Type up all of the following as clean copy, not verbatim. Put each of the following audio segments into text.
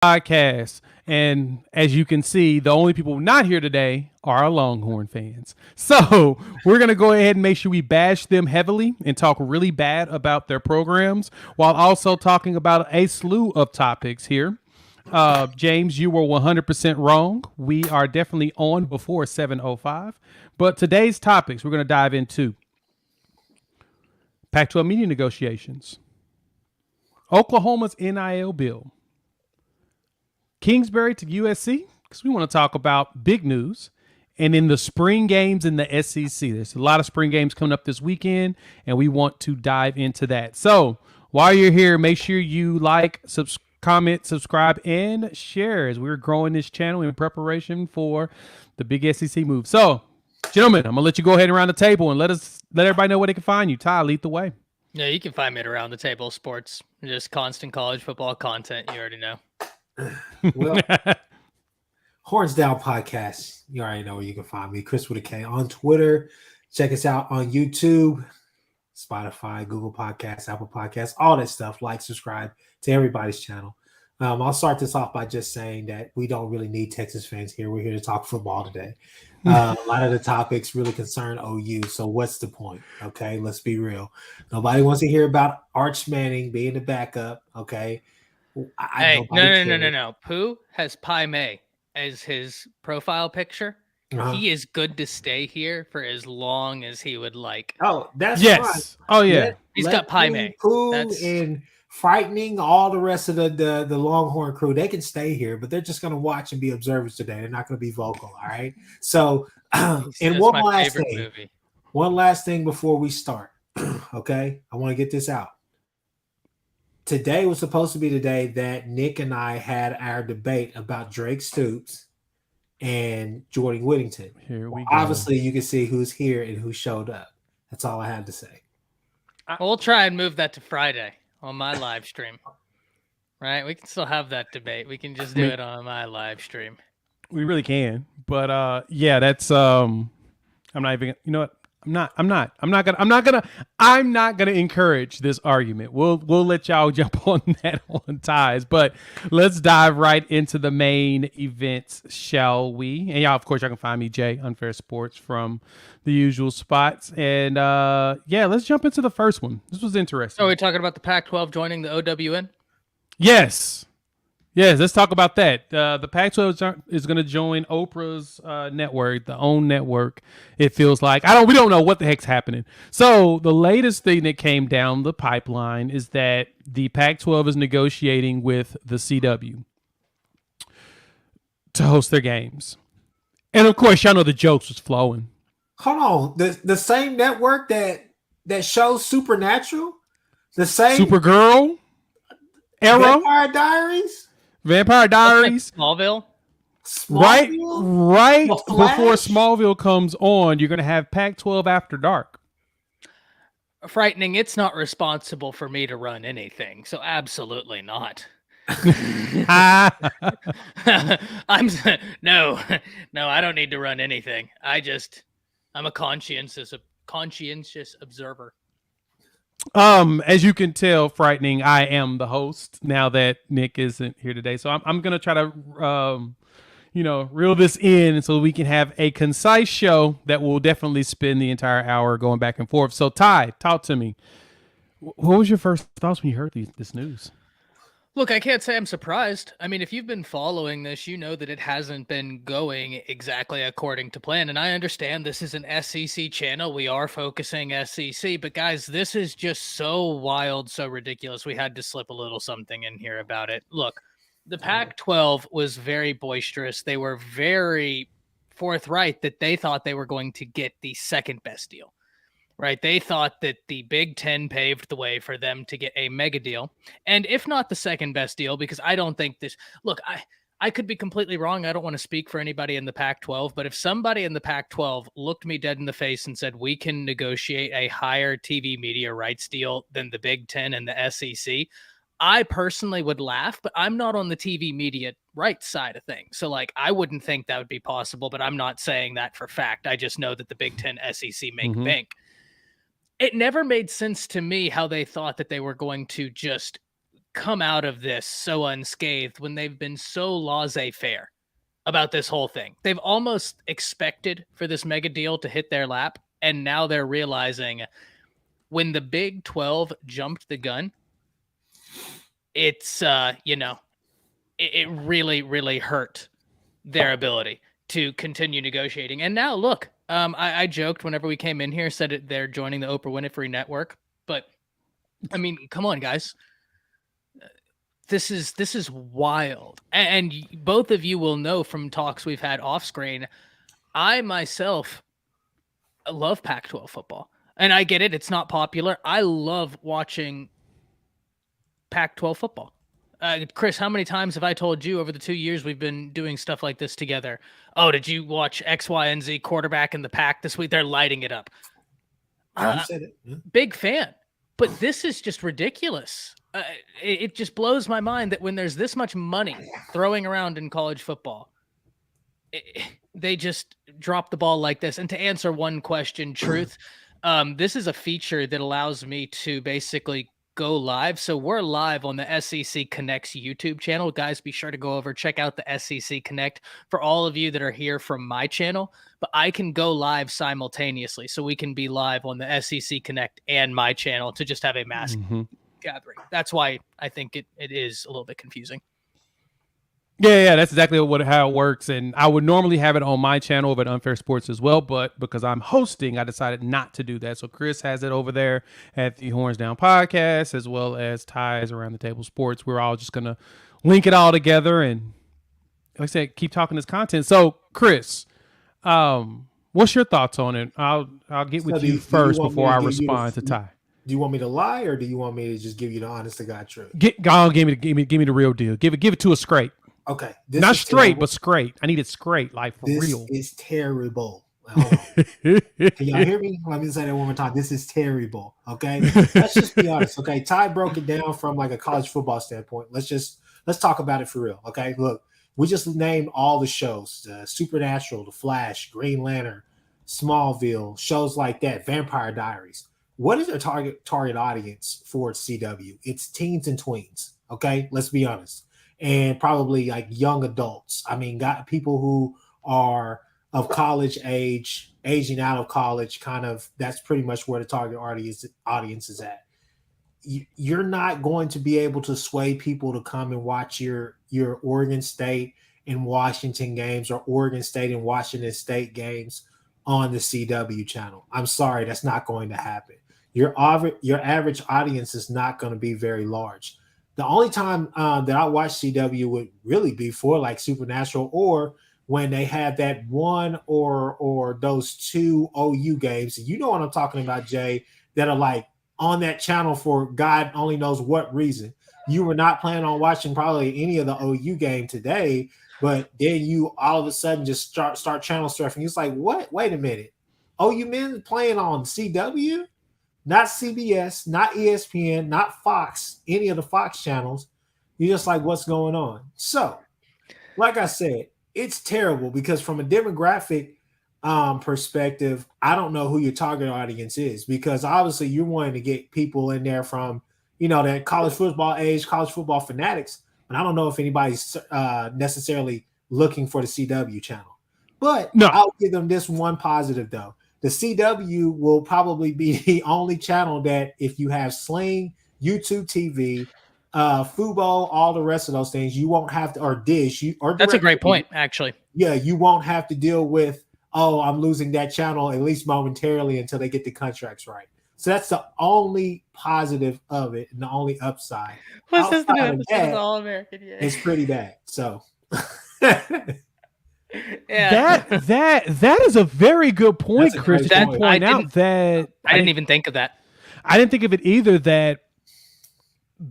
podcast. And as you can see, the only people not here today are our Longhorn fans. So we're going to go ahead and make sure we bash them heavily and talk really bad about their programs while also talking about a slew of topics here. James, you were 100% wrong. We are definitely on before 7:05. But today's topics we're going to dive into Pac-12 media negotiations, Oklahoma's NIL bill, Kingsbury to USC, because we want to talk about big news, and in the spring games in the SEC. There's a lot of spring games coming up this weekend, and we want to dive into that. So while you're here, make sure you like, comment, subscribe, and share as we're growing this channel in preparation for the big SEC move. So, gentlemen, I'm going to let you go ahead and around the table and let everybody know where they can find you. Ty, lead the way. Yeah, you can find me at Around the Table Sports. Just constant college football content. You already know. Well, Horns Down Podcast. You already know where you can find me, Chris with a K, on Twitter. Check us out on YouTube, Spotify, Google Podcasts, Apple Podcasts, all that stuff. Like, subscribe to everybody's channel. I'll start this off by just saying that we don't really need Texas fans here. We're here to talk football today. A lot of the topics really concern OU. So what's the point? Okay, let's be real. Nobody wants to hear about Arch Manning being the backup. Okay. No. Pooh has Pai Mei as his profile picture. Uh-huh. He is good to stay here for as long as he would like. Oh, that's yes. Fine. Oh yeah. He's got Pai Mei. Pooh and frightening all the rest of the Longhorn crew. They can stay here, but they're just going to watch and be observers today. They're not going to be vocal. All right. So, and one last thing before we start. Okay, I want to get this out. Today was supposed to be the day that Nick and I had our debate about Drake Stoops and Jordan Whittington. Here we go. Obviously, you can see who's here and who showed up. That's all I have to say. We'll try and move that to Friday on my live stream. Right? We can still have that debate. We can just do it on my live stream. We really can. But yeah, that's I'm not even, you know what? I'm not gonna encourage this argument. We'll let y'all jump on that on ties, but let's dive right into the main events, shall we? And y'all, of course, y'all can find me, Jay, Unfair Sports, from the usual spots. And yeah, let's jump into the first one. This was interesting. So we're talking about the Pac-12 joining the OWN? Yes, let's talk about that. The Pac-12 is going to join Oprah's network, the OWN network. It feels like we don't know what the heck's happening. So the latest thing that came down the pipeline is that the Pac-12 is negotiating with the CW to host their games, and of course, y'all know the jokes was flowing. Hold on, the same network that shows Supernatural, the same Supergirl, Arrow, Vampire Diaries, Smallville. Right before Smallville comes on, you're going to have Pac-12 After Dark. Frightening. It's not responsible for me to run anything, so absolutely not. No, I don't need to run anything. I'm a conscientious observer. As you can tell, Frightening, I am the host now that Nick isn't here today. So I'm going to try to, reel this in so we can have a concise show that will definitely spend the entire hour going back and forth. So Ty, talk to me. What was your first thoughts when you heard this news? Look, I can't say I'm surprised. I mean, if you've been following this, you know that it hasn't been going exactly according to plan. And I understand this is an SEC channel. We are focusing SEC. But guys, this is just so wild, so ridiculous. We had to slip a little something in here about it. Look, the Pac-12 was very boisterous. They were very forthright that they thought they were going to get the second best deal. Right. They thought that the Big Ten paved the way for them to get a mega deal. And if not the second best deal, because I don't think this, look, I could be completely wrong. I don't want to speak for anybody in the Pac-12, but if somebody in the Pac-12 looked me dead in the face and said, we can negotiate a higher TV media rights deal than the Big Ten and the SEC, I personally would laugh, but I'm not on the TV media rights side of things. So like, I wouldn't think that would be possible, but I'm not saying that for fact. I just know that the Big Ten SEC make bank. It never made sense to me how they thought that they were going to just come out of this so unscathed when they've been so laissez-faire about this whole thing. They've almost expected for this mega deal to hit their lap, and now they're realizing when the Big 12 jumped the gun, it's it really, really hurt their ability to continue negotiating. And now look, I joked whenever we came in here, said it, they're joining the Oprah Winfrey Network, but I mean, come on, guys. This is wild. And both of you will know from talks we've had off screen, I myself love Pac-12 football. And I get it, it's not popular. I love watching Pac-12 football. Chris, how many times have I told you over the 2 years we've been doing stuff like this together? Oh, did you watch X, Y, and Z quarterback in the Pac this week? They're lighting it up. You said it. Yeah. Big fan. But this is just ridiculous. It just blows my mind that when there's this much money throwing around in college football, they just drop the ball like this. And to answer one question, Truth, this is a feature that allows me to basically go live. So we're live on the SEC Connect's YouTube channel. Guys, be sure to go over, check out the SEC Connect for all of you that are here from my channel. But I can go live simultaneously. So we can be live on the SEC Connect and my channel to just have a mass gathering. That's why I think it is a little bit confusing. Yeah, that's exactly how it works. And I would normally have it on my channel over at Unfair Sports as well, but because I'm hosting, I decided not to do that. So Chris has it over there at the Horns Down Podcast, as well as Ty's Around the Table Sports. We're all just gonna link it all together and, like I said, keep talking this content. So Chris, what's your thoughts on it? I'll get with you first before I respond to Ty. Do you want me to lie, or do you want me to just give you the honest to God truth? Give me the real deal. Give it to us straight. Okay. Not straight, terrible. But straight. I need it straight, like for real. This is terrible. Can y'all hear me? Let me say that one more time. This is terrible. Okay. Let's just be honest. Okay. Ty broke it down from like a college football standpoint. Let's talk about it for real. Okay. Look, we just named all the shows: Supernatural, The Flash, Green Lantern, Smallville, shows like that, Vampire Diaries. What is their target audience for CW? It's teens and tweens. Okay. Let's be honest. And probably like young adults. I mean, got people who are of college age, aging out of college, kind of. That's pretty much where the target audience is at. You're not going to be able to sway people to come and watch your Oregon State and Washington games, or Oregon State and Washington State games on the CW channel. I'm sorry, that's not going to happen. Your average audience is not going to be very large. The only time that I watch CW would really be for like Supernatural, or when they have that one or those two OU games. You know what I'm talking about, Jay, that are like on that channel for God only knows what reason. You were not planning on watching probably any of the OU game today, but then you all of a sudden just start channel surfing. It's like, what? Wait a minute. OU men playing on CW? Not CBS, not ESPN, not Fox, any of the Fox channels. You're just like, what's going on? So, like I said, it's terrible because from a demographic perspective, I don't know who your target audience is, because obviously you're wanting to get people in there from, that college football age, college football fanatics. But I don't know if anybody's necessarily looking for the CW channel. But no. I'll give them this one positive, though. The CW will probably be the only channel that, if you have Sling, YouTube TV, Fubo, all the rest of those things, you won't have to, or Dish. That's a great point, actually. Yeah, you won't have to deal with, I'm losing that channel, at least momentarily, until they get the contracts right. So that's the only positive of it, and the only upside. What's this new episode of All-American? Yeah. It's pretty bad. So... Yeah, that is a very good point, Chris. I didn't even think of that. I didn't think of it either. That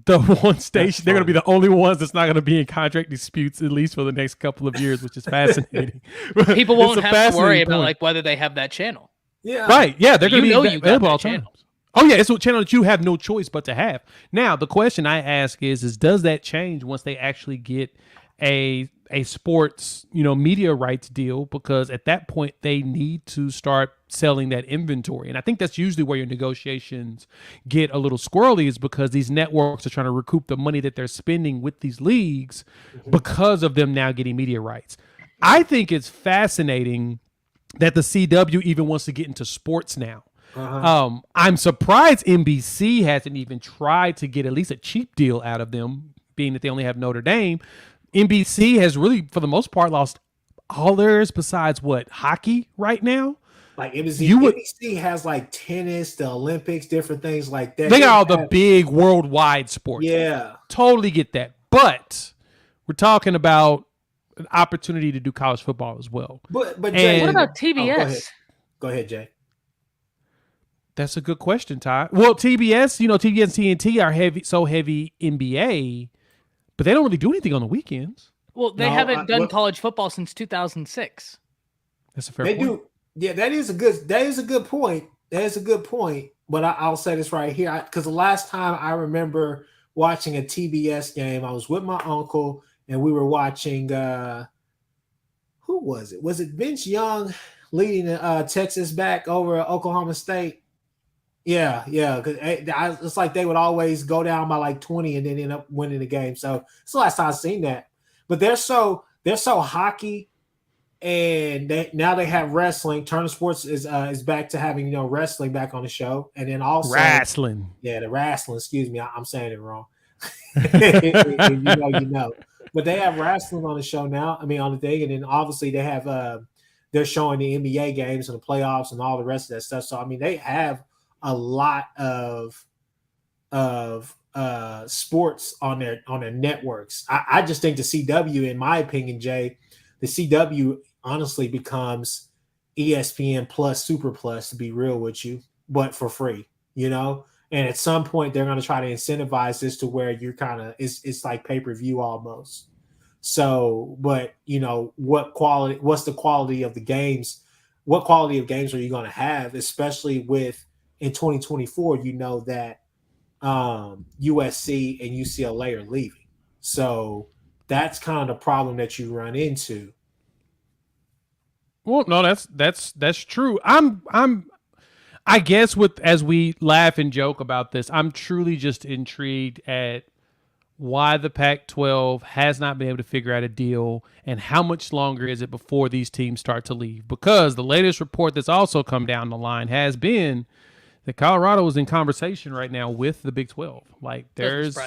the one station, they're going to be the only ones that's not going to be in contract disputes, at least for the next couple of years, which is fascinating. People won't have to worry about like whether they have that channel. Yeah, right. Yeah, they're going to be available all the time. Channel. Oh yeah, it's a channel that you have no choice but to have. Now the question I ask is does that change once they actually get a sports, media rights deal, because at that point they need to start selling that inventory. And I think that's usually where your negotiations get a little squirrely, is because these networks are trying to recoup the money that they're spending with these leagues because of them now getting media rights. I think it's fascinating that the CW even wants to get into sports now. I'm surprised NBC hasn't even tried to get at least a cheap deal out of them, being that they only have Notre Dame. NBC has really, for the most part, lost all theirs besides hockey right now. Like NBC has like tennis, the Olympics, different things like that. They got all the big worldwide sports. Yeah. Totally get that. But we're talking about an opportunity to do college football as well. But Jay, what about TBS? Go ahead, Jay. That's a good question, Ty. Well, TBS, TBS and TNT are heavy NBA, but they don't really do anything on the weekends. Well, they haven't done college football since 2006. That's a fair point. They do. Yeah, that is a good point. That is a good point. But I'll say this right here, because the last time I remember watching a TBS game, I was with my uncle and we were watching. Who was it? Was it Vince Young leading Texas back over Oklahoma State? Yeah. Because it's like they would always go down by like 20 and then end up winning the game. So it's the last time I've seen that. But they're so hockey, and now they have wrestling. Turner Sports is back to having wrestling back on the show, and then also wrestling. Yeah, the wrestling. Excuse me, I'm saying it wrong. you know. But they have wrestling on the show now. I mean, on the thing, and then obviously they have they're showing the NBA games and the playoffs and all the rest of that stuff. So I mean, they have a lot of sports on their networks. I just think the CW, in my opinion, Jay, the CW honestly becomes ESPN Plus, Super Plus, to be real with you, but for free, And at some point, they're going to try to incentivize this to where you're kind of it's like pay-per-view almost. So, but what's the quality of the games? What quality of games are you going to have, especially with in 2024? That USC and UCLA are leaving, so that's kind of the problem that you run into. Well, no, that's true. I guess as we laugh and joke about this, I'm truly just intrigued at why the Pac-12 has not been able to figure out a deal, and how much longer is it before these teams start to leave? Because the latest report that's also come down the line has been that Colorado is in conversation right now with the Big 12. Like there's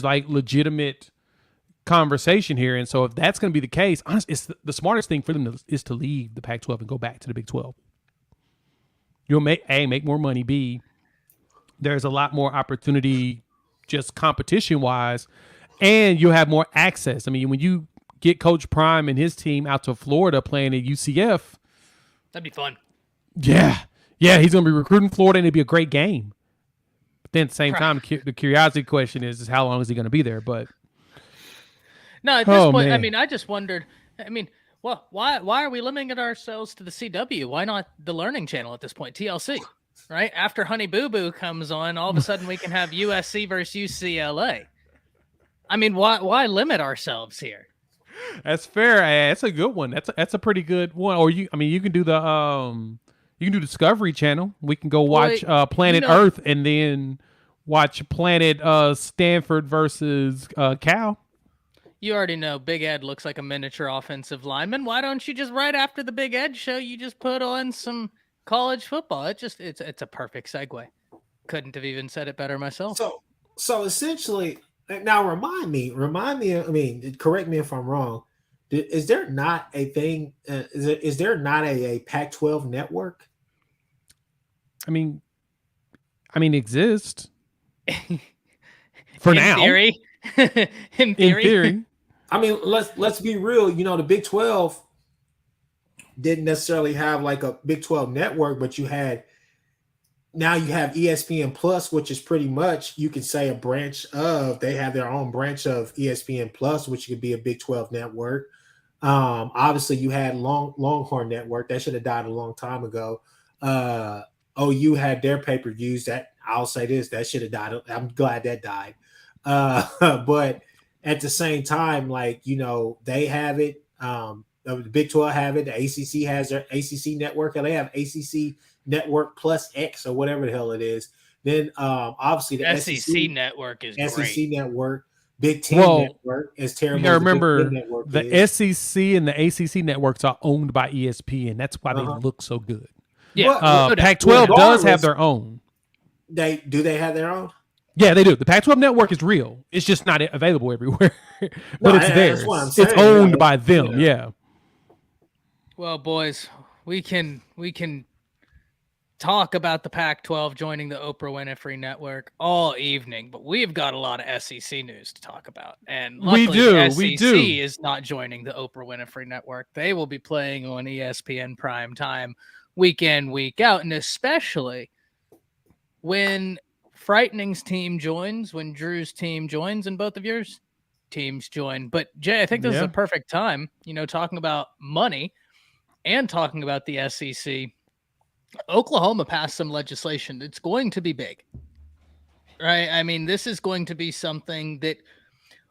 like legitimate conversation here, and so if that's going to be the case, honestly, it's the smartest thing for them is to leave the Pac-12 and go back to the Big 12. You'll make more money. B, there's a lot more opportunity, just competition-wise, and you'll have more access. I mean, when you get Coach Prime and his team out to Florida playing at UCF, that'd be fun. Yeah, he's going to be recruiting Florida, and it'd be a great game. But then at the same time, the curiosity question is how long is he going to be there? But no, at this point, man. I mean, I just wondered. I mean, well, why are we limiting ourselves to the CW? Why not the Learning Channel at this point, TLC? Right after Honey Boo Boo comes on, all of a sudden we can have USC versus UCLA. I mean, why limit ourselves here? That's fair. That's a good one. That's a pretty good one. Or you can do the Discovery Channel. We can go watch Planet Earth and then watch Planet Stanford versus Cal. You already know Big Ed looks like a miniature offensive lineman. Why don't you just right after the Big Ed show, you just put on some college football? It's a perfect segue. Couldn't have even said it better myself. So essentially, now remind me. I mean, correct me if I'm wrong. Is there not a thing? Is there not a Pac-12 network? I mean, it exists for now. In theory. I mean, let's be real. The Big 12 didn't necessarily have like a Big 12 network, but now you have ESPN Plus, which is pretty much, you can say, they have their own branch of ESPN Plus, which could be a Big 12 network. Obviously you had Longhorn Network that should have died a long time ago. OU had their pay-per-views that, I'll say this, that should have died. I'm glad that died. But at the same time, like, they have it. The Big 12 have it. The ACC has their ACC network, and they have ACC network plus X or whatever the hell it is. Then obviously the SEC network is SEC great. network, Big Ten Well, network, as you terrible gotta as the Big Ten remember network the is. SEC and the ACC networks are owned by ESPN. That's why they look so good. Yeah, Pac-12 does have their own. They have their own? Yeah, they do. The Pac-12 network is real. It's just not available everywhere, but No, it's theirs. that's what I'm saying. It's owned by them. Yeah. Well, boys, we can talk about the Pac-12 joining the Oprah Winfrey Network all evening, but we've got a lot of SEC news to talk about. And luckily, the SEC is not joining the Oprah Winfrey Network. They will be playing on ESPN prime time, week in, week out, and especially when Frightening's team joins, when Drew's team joins, and both of yours teams join. But Jay, I think this is a perfect time, talking about money and talking about the SEC. Oklahoma passed some legislation. It's going to be big, right? I mean, this is going to be something that,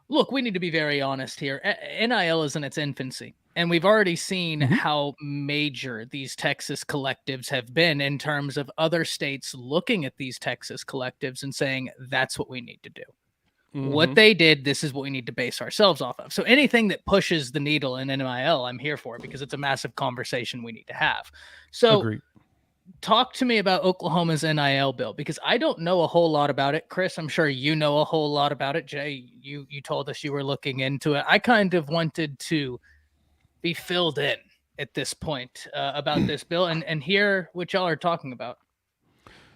look, we need to be very honest here. NIL is in its infancy, and we've already seen how major these Texas collectives have been in terms of other states looking at these Texas collectives and saying, that's what we need to do. What they did, this is what we need to base ourselves off of. So anything that pushes the needle in NIL, I'm here for, because it's a massive conversation we need to have. So Agreed. Talk to me about Oklahoma's NIL bill, because I don't know a whole lot about it. Chris, I'm sure you know a whole lot about it. Jay, you told us you were looking into it. I kind of wanted to be filled in at this point about this bill and hear what y'all are talking about.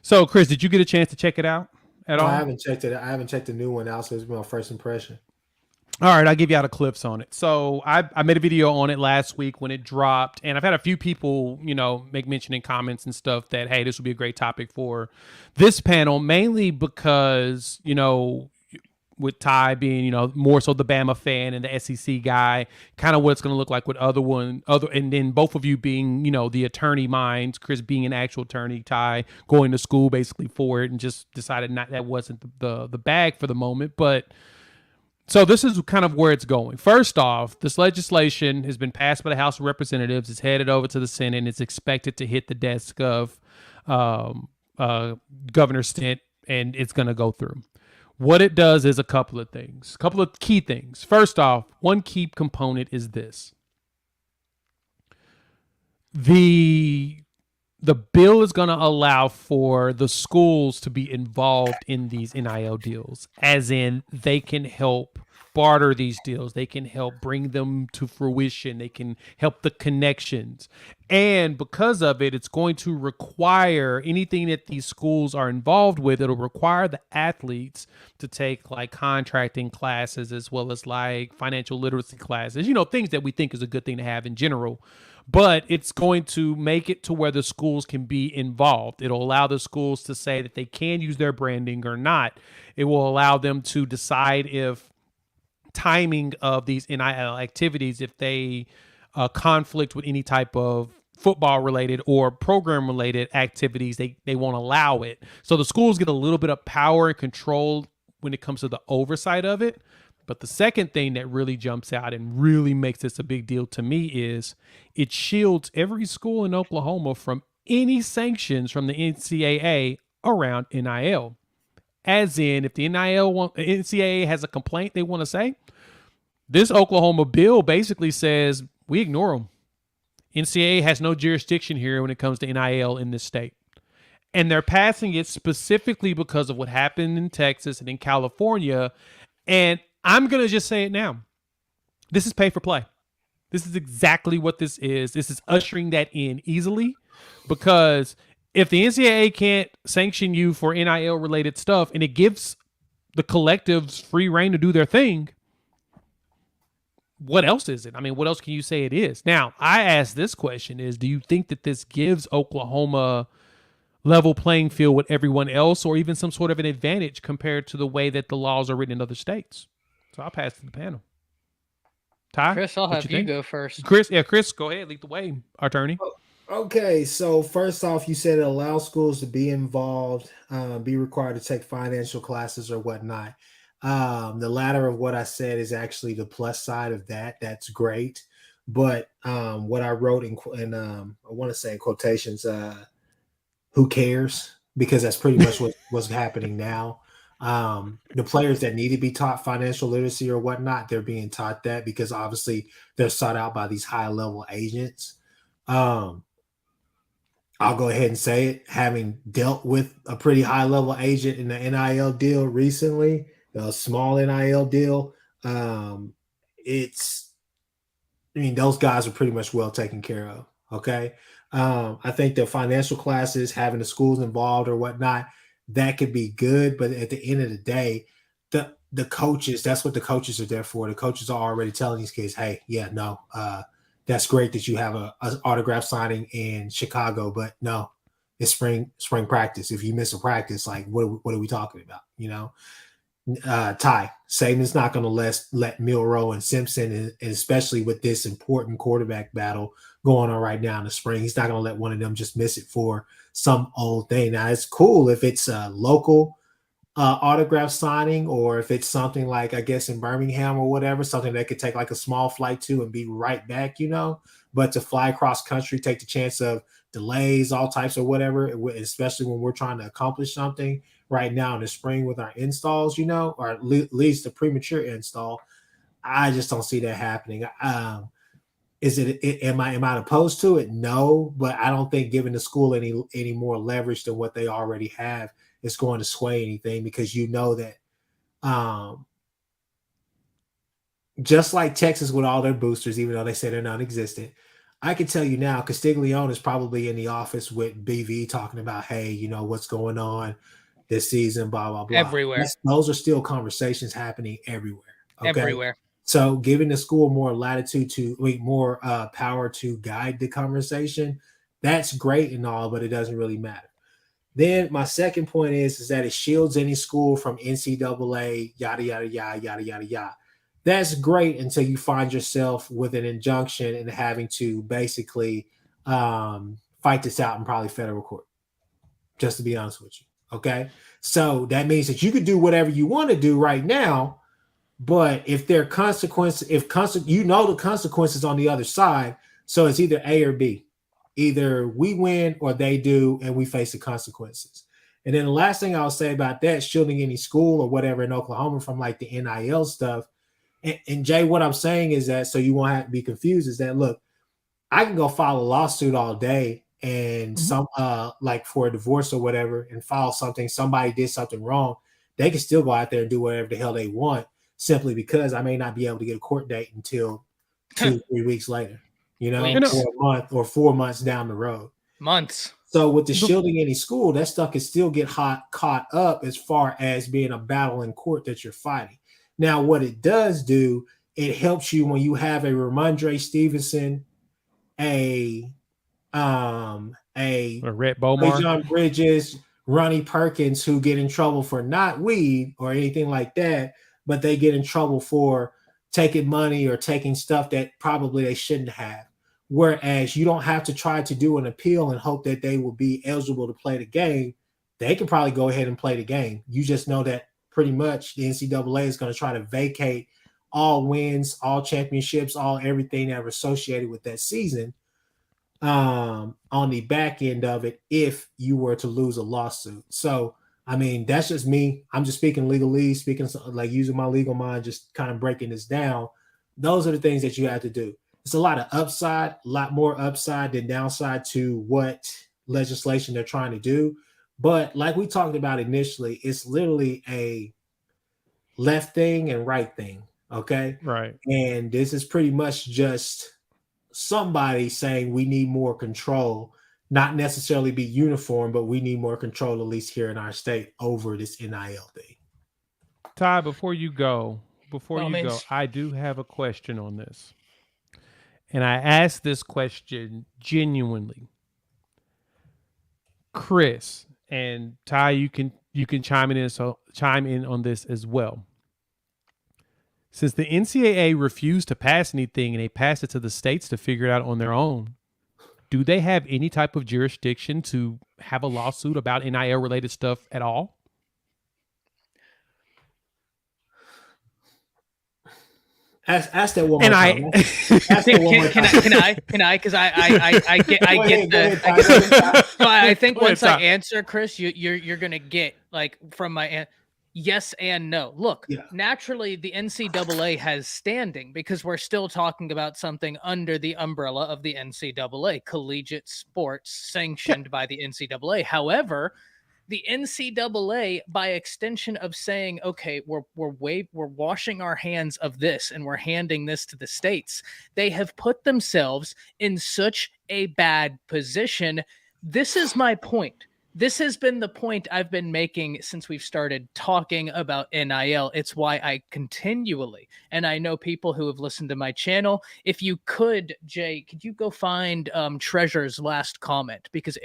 So, Chris, did you get a chance to check it out at all? I haven't checked it. I haven't checked the new one out, so it's been my first impression. All right, I'll give you out the clips on it. So I made a video on it last week when it dropped, and I've had a few people, make mention in comments and stuff that, hey, this would be a great topic for this panel, mainly because, with Ty being, more so the Bama fan and the SEC guy, kind of what it's going to look like with and then both of you being, the attorney minds, Chris being an actual attorney, Ty going to school basically for it and just decided that wasn't the bag for the moment, but. So this is kind of where it's going. First off, this legislation has been passed by the House of Representatives. It's headed over to the Senate. And it's expected to hit the desk of Governor Stint, and it's going to go through. What it does is a couple of things, a couple of key things. First off, one key component is this. The bill is going to allow for the schools to be involved in these NIL deals, as in they can help barter these deals. They can help bring them to fruition. They can help the connections. And because of it, it's going to require anything that these schools are involved with. It'll require the athletes to take like contracting classes as well as like financial literacy classes, things that we think is a good thing to have in general. But it's going to make it to where the schools can be involved. It'll allow the schools to say that they can use their branding or not. It will allow them to decide if timing of these NIL activities, if they conflict with any type of football related or program related activities, they won't allow it. So the schools get a little bit of power and control when it comes to the oversight of it. But the second thing that really jumps out and really makes this a big deal to me is it shields every school in Oklahoma from any sanctions from the NCAA around NIL. As in, if the NCAA has a complaint they want to say, this Oklahoma bill basically says we ignore them. NCAA has no jurisdiction here when it comes to NIL in this state. And they're passing it specifically because of what happened in Texas and in California. And I'm going to just say it now. This is pay for play. This is exactly what this is. This is ushering that in easily, because if the NCAA can't sanction you for NIL related stuff and it gives the collectives free reign to do their thing, what else is it? I mean, what else can you say it is? Now, I ask this question is, do you think that this gives Oklahoma level playing field with everyone else, or even some sort of an advantage compared to the way that the laws are written in other states? So I'll pass to the panel. Ty? Chris, I'll have you go first. Chris, go ahead. Lead the way, attorney. Okay, so first off, you said it allows schools to be involved, be required to take financial classes or whatnot. The latter of what I said is actually the plus side of that. That's great. But what I wrote in I want to say in quotations, who cares? Because that's pretty much what's happening now. The players that need to be taught financial literacy or whatnot, they're being taught that because obviously they're sought out by these high level agents. Um, I'll go ahead and say it, having dealt with a pretty high level agent in the NIL deal recently, a small NIL deal. Um, it's, I mean, those guys are pretty much well taken care of. Okay. I think the financial classes, having the schools involved or whatnot, that could be good. But at the end of the day, the coaches, that's what the coaches are there for. The coaches are already telling these kids, hey, yeah, no, that's great that you have a autograph signing in Chicago, but no, it's spring practice. If you miss a practice, like what are we talking about? You know, Ty Saban's not going to let Milroe and Simpson, and especially with this important quarterback battle going on right now in the spring, he's not going to let one of them just miss it for some old thing. Now it's cool if it's a local autograph signing, or if it's something like, I guess, in Birmingham or whatever, something that could take like a small flight to and be right back, you know. But to fly across country, take the chance of delays, all types of whatever, especially when we're trying to accomplish something right now in the spring with our installs, you know, or at least the premature install. I just don't see that happening. Am I opposed to it? No, but I don't think giving the school any more leverage than what they already have is going to sway anything, because you know that um, just like Texas with all their boosters, even though they say they're non-existent, I can tell you now, Castiglione is probably in the office with BV talking about, hey, you know, what's going on this season, blah, blah, blah. Everywhere. Those are still conversations happening everywhere. Okay. Everywhere. So giving the school more latitude more power to guide the conversation, that's great and all, but it doesn't really matter. Then my second point is that it shields any school from NCAA, yada, yada, yada, yada, yada, yada. That's great until you find yourself with an injunction and having to basically fight this out in probably federal court, just to be honest with you. Okay. So that means that you could do whatever you want to do right now, but if there are consequences, you know the consequences on the other side, so it's either A or B. Either we win or they do, and we face the consequences. And then the last thing I'll say about that, shielding any school or whatever in Oklahoma from like the NIL stuff. And Jay, what I'm saying is that, so you won't have to be confused, is that, look, I can go file a lawsuit all day and some like for a divorce or whatever, and file something, somebody did something wrong. They can still go out there and do whatever the hell they want, simply because I may not be able to get a court date until 2-3 weeks later, you know, or a month or 4 months down the road. Months. So with the shielding any school, that stuff can still get caught up as far as being a battle in court that you're fighting. Now, what it does do, it helps you when you have a Ramondre Stevenson, a Rhett Bomar, John Bridges, Ronnie Perkins, who get in trouble for not weed or anything like that, but they get in trouble for taking money or taking stuff that probably they shouldn't have. Whereas you don't have to try to do an appeal and hope that they will be eligible to play the game. They can probably go ahead and play the game. You just know that pretty much the NCAA is going to try to vacate all wins, all championships, all everything that was associated with that season on the back end of it if you were to lose a lawsuit. So, I mean, that's just me. I'm just speaking legalese, speaking like using my legal mind, just kind of breaking this down. Those are the things that you have to do. It's a lot of upside, a lot more upside than downside to what legislation they're trying to do. But like we talked about initially, it's literally a left thing and right thing. Okay. right? And this is pretty much just somebody saying we need more control, not necessarily be uniform, but we need more control, at least here in our state, over this NIL thing. Ty, before you go, means. I do have a question on this. And I ask this question genuinely. Chris and Ty, you can chime in on this as well. Since the NCAA refused to pass anything and they passed it to the states to figure it out on their own, do they have any type of jurisdiction to have a lawsuit about NIL related stuff at all? Ask that one more And time. Ask that one more time. Can I? Because I get the. So I think once I answer, Chris, you're gonna get like from my yes and no. Look, naturally, the NCAA has standing because we're still talking about something under the umbrella of the NCAA, collegiate sports sanctioned by the NCAA. However, the NCAA, by extension of saying, okay, we're washing our hands of this and we're handing this to the states, they have put themselves in such a bad position. This is my point. This has been the point I've been making since we've started talking about NIL. It's why I continually, and I know people who have listened to my channel, if you could, Jay, could you go find Treasure's last comment? Because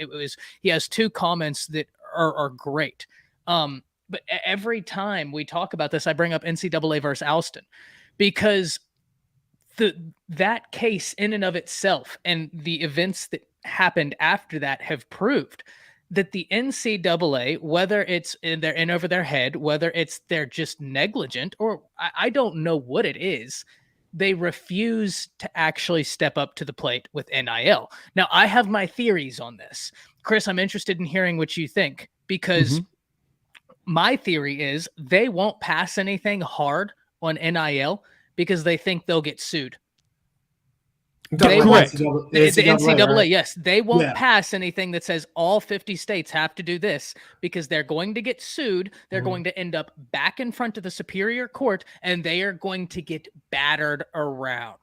he has 2 comments that are great. But every time we talk about this, I bring up NCAA versus Alston because that case in and of itself and the events that happened after that have proved that the NCAA, whether it's they're in over their head, whether it's they're just negligent, or I don't know what it is, they refuse to actually step up to the plate with NIL. Now, I have my theories on this. Chris, I'm interested in hearing what you think, because my theory is they won't pass anything hard on NIL because they think they'll get sued. They won't. The NCAA, right? Yes, they won't pass anything that says all 50 states have to do this because they're going to get sued. They're going to end up back in front of the Superior Court, and they are going to get battered around.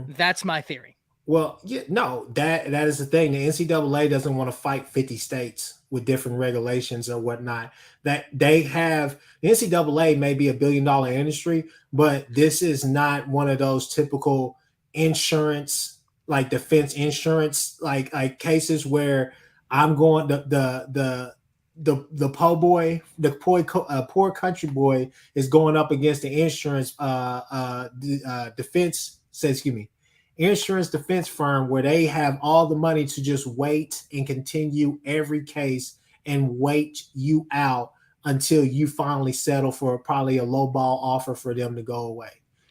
That's my theory. Well, no, that is the thing. The NCAA doesn't want to fight 50 states with different regulations or whatnot. That they have, the NCAA may be $1 billion industry, but this is not one of those typical insurance, like defense insurance, like cases where I'm going the po' boy, poor country boy is going up against the insurance insurance defense firm, where they have all the money to just wait and continue every case and wait you out until you finally settle for probably a low ball offer for them to go away.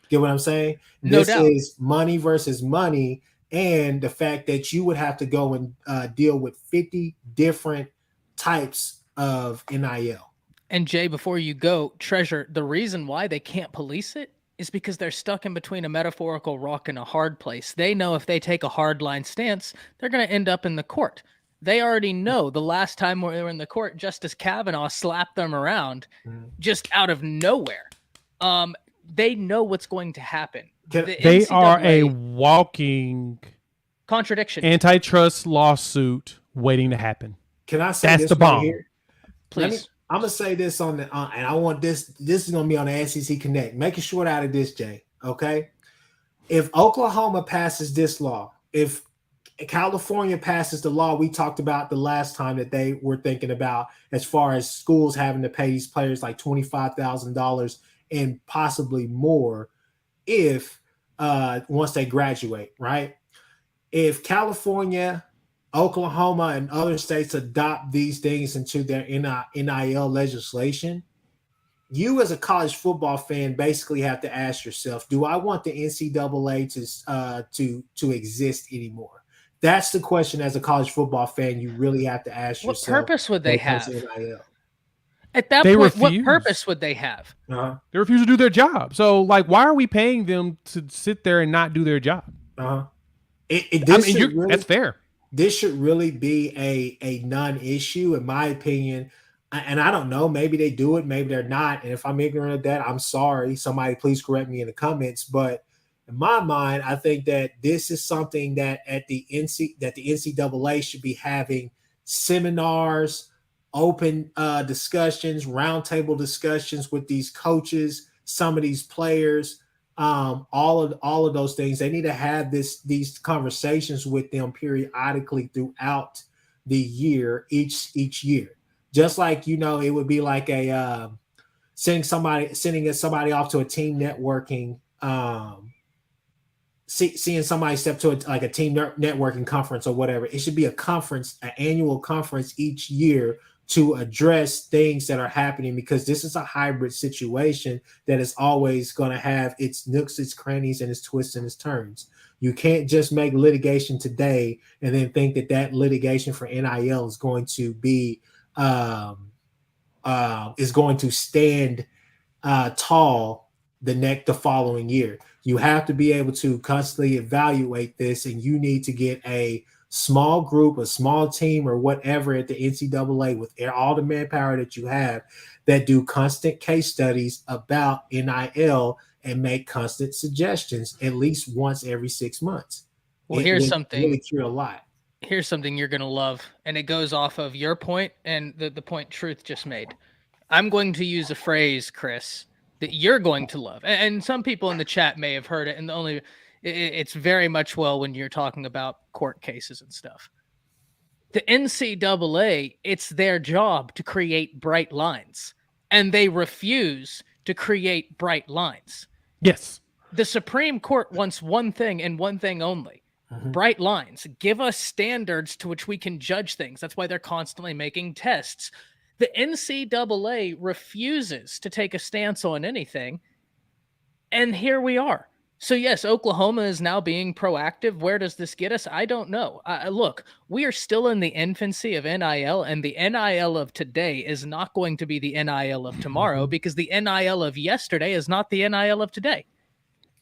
Get what I'm saying? No doubt. This is money versus money, and the fact that you would have to go and deal with 50 different types of NIL. And Jay, before you go, Treasure, the reason why they can't police it is because they're stuck in between a metaphorical rock and a hard place. They know if they take a hard line stance, they're going to end up in the court. They already know the last time we were in the court, Justice Kavanaugh slapped them around just out of nowhere. They know what's going to happen. They are a walking contradiction, antitrust lawsuit waiting to happen. Can I say that's this the bomb? Right here? Please. I'm gonna say this on the and I want this. This is gonna be on the SEC Connect. Make it short out of this, Jay. Okay. If Oklahoma passes this law, if California passes the law we talked about the last time that they were thinking about, as far as schools having to pay these players like $25,000 and possibly more, if once they graduate, right? If California, Oklahoma, and other states adopt these things into their NIL legislation, you as a college football fan basically have to ask yourself, do I want the NCAA to exist anymore? That's the question as a college football fan you really have to ask yourself. What purpose would they have? At that point, refuse. What purpose would they have? They refuse to do their job. So, like, why are we paying them to sit there and not do their job? That's fair. This should really be a non-issue, in my opinion. And I don't know, maybe they do it, maybe they're not. And if I'm ignorant of that, I'm sorry. Somebody please correct me in the comments. But in my mind, I think that this is something that the NCAA should be having seminars, open discussions, roundtable discussions with these coaches, some of these players, all of those things. They need to have these conversations with them periodically throughout the year, each year. Just like, it would be like a sending somebody off to a team networking, seeing somebody step to a team networking conference or whatever. It should be a conference, an annual conference each year to address things that are happening, because this is a hybrid situation that is always going to have its nooks, its crannies, and its twists and its turns. You can't just make litigation today and then think that that litigation for NIL is going to be is going to stand tall the following year. You have to be able to constantly evaluate this, and you need to get a small group, a small team, or whatever at the NCAA with all the manpower that you have that do constant case studies about NIL and make constant suggestions at least once every 6 months. Well, It here's would something. really cure a lot. Here's something you're gonna love, and it goes off of your point and the point Truth just made. I'm going to use a phrase, Chris, that you're going to love, and some people in the chat may have heard it. And it's very much well when you're talking about court cases and stuff. The NCAA, it's their job to create bright lines, and they refuse to create bright lines. Yes. The Supreme Court wants one thing and one thing only: bright lines. Give us standards to which we can judge things. That's why they're constantly making tests. The NCAA refuses to take a stance on anything, and here we are. So yes, Oklahoma is now being proactive. Where does this get us? I don't know. Look, we are still in the infancy of NIL, and the NIL of today is not going to be the NIL of tomorrow, because the NIL of yesterday is not the NIL of today.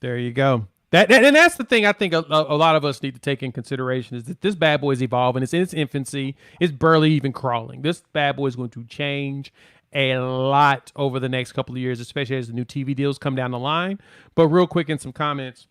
There you go. And that's the thing I think a lot of us need to take in consideration, is that this bad boy is evolving. It's in its infancy. It's barely even crawling. This bad boy is going to change a lot over the next couple of years, especially as the new TV deals come down the line. But real quick, in some comments,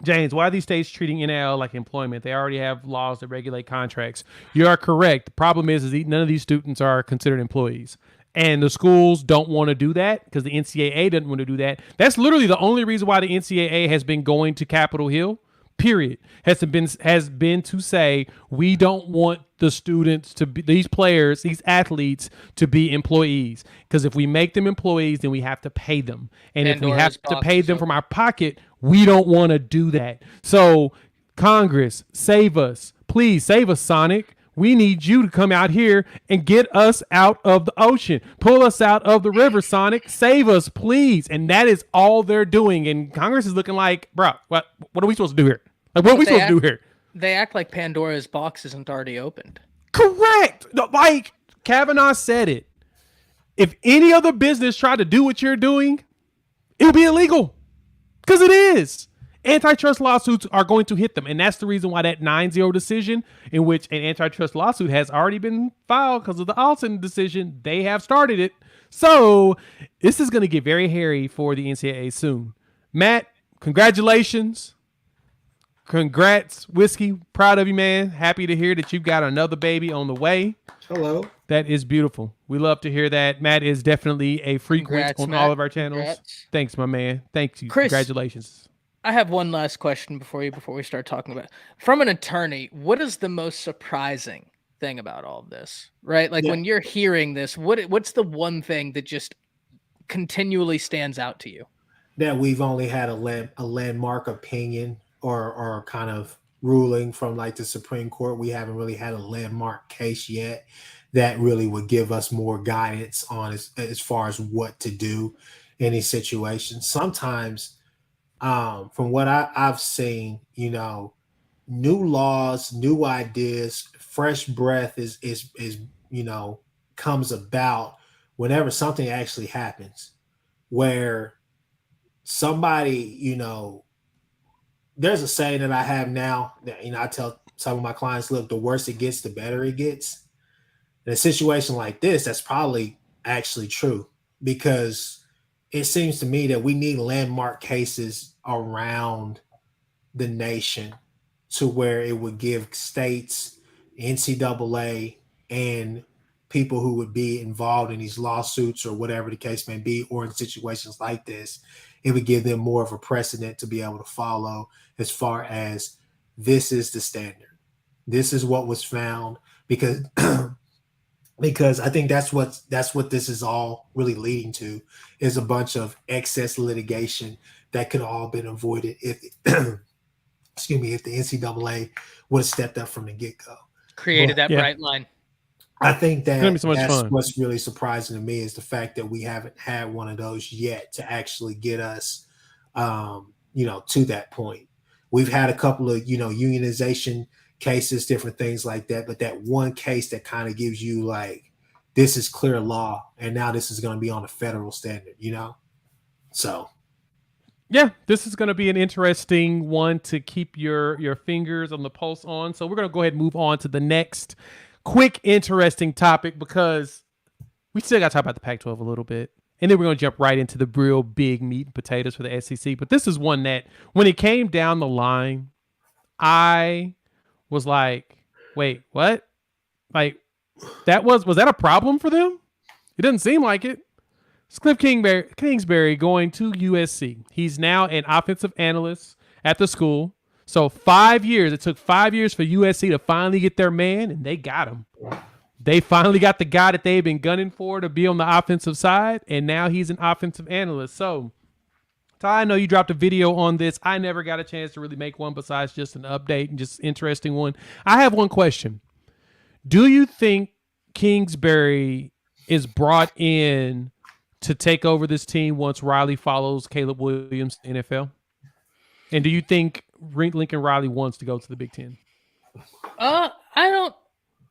James, why are these states treating NIL like employment? They already have laws that regulate contracts. You are correct. The problem is none of these students are considered employees. And the schools don't want to do that because the NCAA doesn't want to do that. That's literally the only reason why the NCAA has been going to Capitol Hill, period, has been to say, we don't want the students to be, these players, these athletes, to be employees. Because if we make them employees, then we have to pay them. And if we have to pay them from our pocket, we don't want to do that. So Congress, save us. Please save us, Sonic. We need you to come out here and get us out of the ocean. Pull us out of the river, Sonic. Save us, please. And that is all they're doing. And Congress is looking like, bro, what are we supposed to do here? Like, what are we supposed to do here? They act like Pandora's box isn't already opened. Correct. Like Kavanaugh said it. If any other business tried to do what you're doing, it would be illegal. Because it is. Antitrust lawsuits are going to hit them. And that's the reason why that 9-0 decision, in which an antitrust lawsuit has already been filed because of the Alston decision, they have started it. So this is going to get very hairy for the NCAA soon. Matt, congratulations. Congrats, Whiskey. Proud of you, man. Happy to hear that you've got another baby on the way. Hello. That is beautiful. We love to hear that. Matt is definitely a frequent on all of our channels. Congrats. Thanks, my man. Thank you. Chris, congratulations. I have one last question before we start talking about it. From an attorney, what is the most surprising thing about all of this? Right? Like when you're hearing this, what's the one thing that just continually stands out to you? That we've only had a landmark opinion or kind of ruling from like the Supreme Court. We haven't really had a landmark case yet that really would give us more guidance on as far as what to do in these situations. Sometimes, from what I've seen, new laws, new ideas, fresh breath is comes about whenever something actually happens, where somebody, there's a saying that I have now that, I tell some of my clients, look, the worse it gets, the better it gets. In a situation like this, that's probably actually true, because it seems to me that we need landmark cases around the nation to where it would give states, NCAA, and people who would be involved in these lawsuits or whatever the case may be, or in situations like this, it would give them more of a precedent to be able to follow as far as this is the standard. This is what was found, because because I think that's what this is all really leading to, is a bunch of excess litigation that could have all been avoided if if the NCAA would have stepped up from the get-go. Created that bright line. I think It's gonna be that so much that's fun. what's really surprising to me is the fact that we haven't had one of those yet to actually get us, to that point. We've had a couple of, unionization cases, different things like that, but that one case that kind of gives you like, this is clear law, and now this is going to be on a federal standard. So Yeah, this is going to be an interesting one to keep your fingers on the pulse on. So we're going to go ahead and move on to the next quick, interesting topic because we still got to talk about the Pac-12 a little bit. And then we're going to jump right into the real big meat and potatoes for the SEC. But this is one that when it came down the line, I was like, wait, what? Like, was that a problem for them? It doesn't seem like it. It's Cliff Kingsbury going to USC. He's now an offensive analyst at the school. So 5 years. It took 5 years for USC to finally get their man, and they got him. They finally got the guy that they've been gunning for to be on the offensive side, and now he's an offensive analyst. So, Ty, I know you dropped a video on this. I never got a chance to really make one besides just an update and just interesting one. I have one question. Do you think Kingsbury is brought in to take over this team once Riley follows Caleb Williams to the NFL? And do you think Lincoln Riley wants to go to the Big Ten? I don't.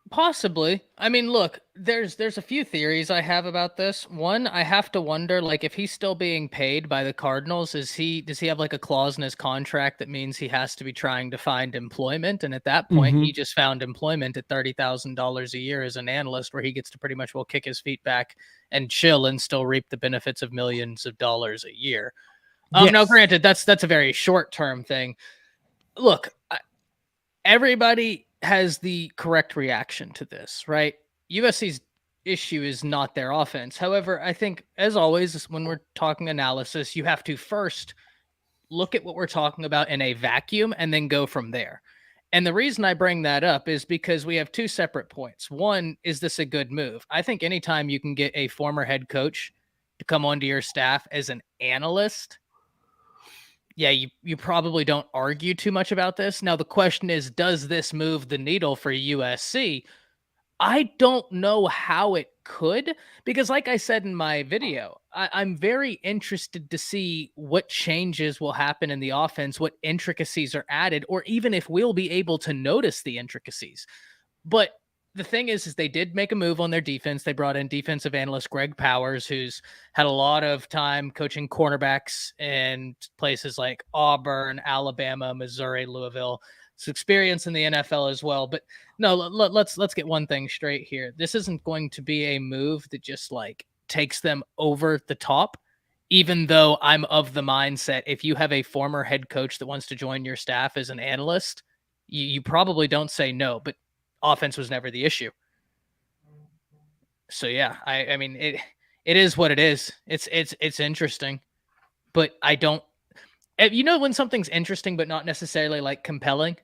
Possibly. I mean, look, there's a few theories I have about this. One, I have to wonder, like, if he's still being paid by the Cardinals, does he have like a clause in his contract that means he has to be trying to find employment? And at that point, he just found employment at $30,000 a year as an analyst, where he gets to pretty much kick his feet back and chill and still reap the benefits of millions of dollars a year. Yes. Now, granted, that's a very short term thing. Look, everybody has the correct reaction to this, right? USC's issue is not their offense. However, I think, as always, when we're talking analysis, you have to first look at what we're talking about in a vacuum and then go from there. And the reason I bring that up is because we have two separate points. One, is this a good move? I think anytime you can get a former head coach to come onto your staff as an analyst, yeah, you probably don't argue too much about this. Now, the question is, does this move the needle for USC? I don't know how it could, because like I said in my video, I'm very interested to see what changes will happen in the offense, what intricacies are added, or even if we'll be able to notice the intricacies. But the thing is they did make a move on their defense. They brought in defensive analyst Greg Powers, who's had a lot of time coaching cornerbacks in places like Auburn, Alabama, Missouri, Louisville. It's experience in the NFL as well. But no, let's get one thing straight here. This isn't going to be a move that just like takes them over the top. Even though I'm of the mindset, if you have a former head coach that wants to join your staff as an analyst, you probably don't say no. But offense was never the issue. So yeah, I mean it is what it is. It's interesting, but I don't, when something's interesting but not necessarily like compelling.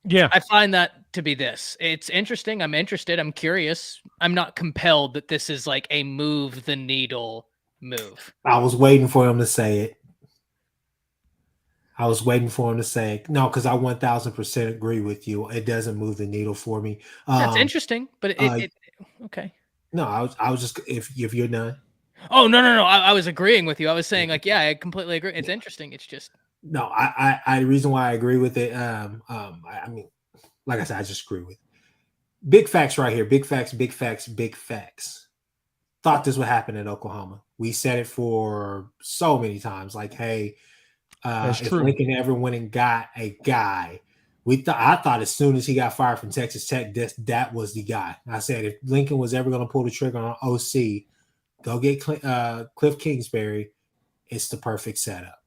Yeah, I find that to be this. It's interesting. I'm interested. I'm curious. I'm not compelled that this is like a move the needle move. I was waiting for him to say it. I was waiting for him to say no, because I 1000% agree with you. It doesn't move the needle for me. That's interesting, but it okay. No, I was just if you're done. Oh no. I was agreeing with you. I was saying like, yeah, I completely agree. It's interesting. It's just no. I the reason why I agree with it. I mean, like I said, I just agree with it. Big facts right here. Big facts. Big facts. Big facts. Thought this would happen in Oklahoma. We said it for so many times. Like, hey. If true. Lincoln ever went and got a guy, I thought as soon as he got fired from Texas Tech, that was the guy. I said if Lincoln was ever going to pull the trigger on OC, go get Cliff Kingsbury. It's the perfect setup.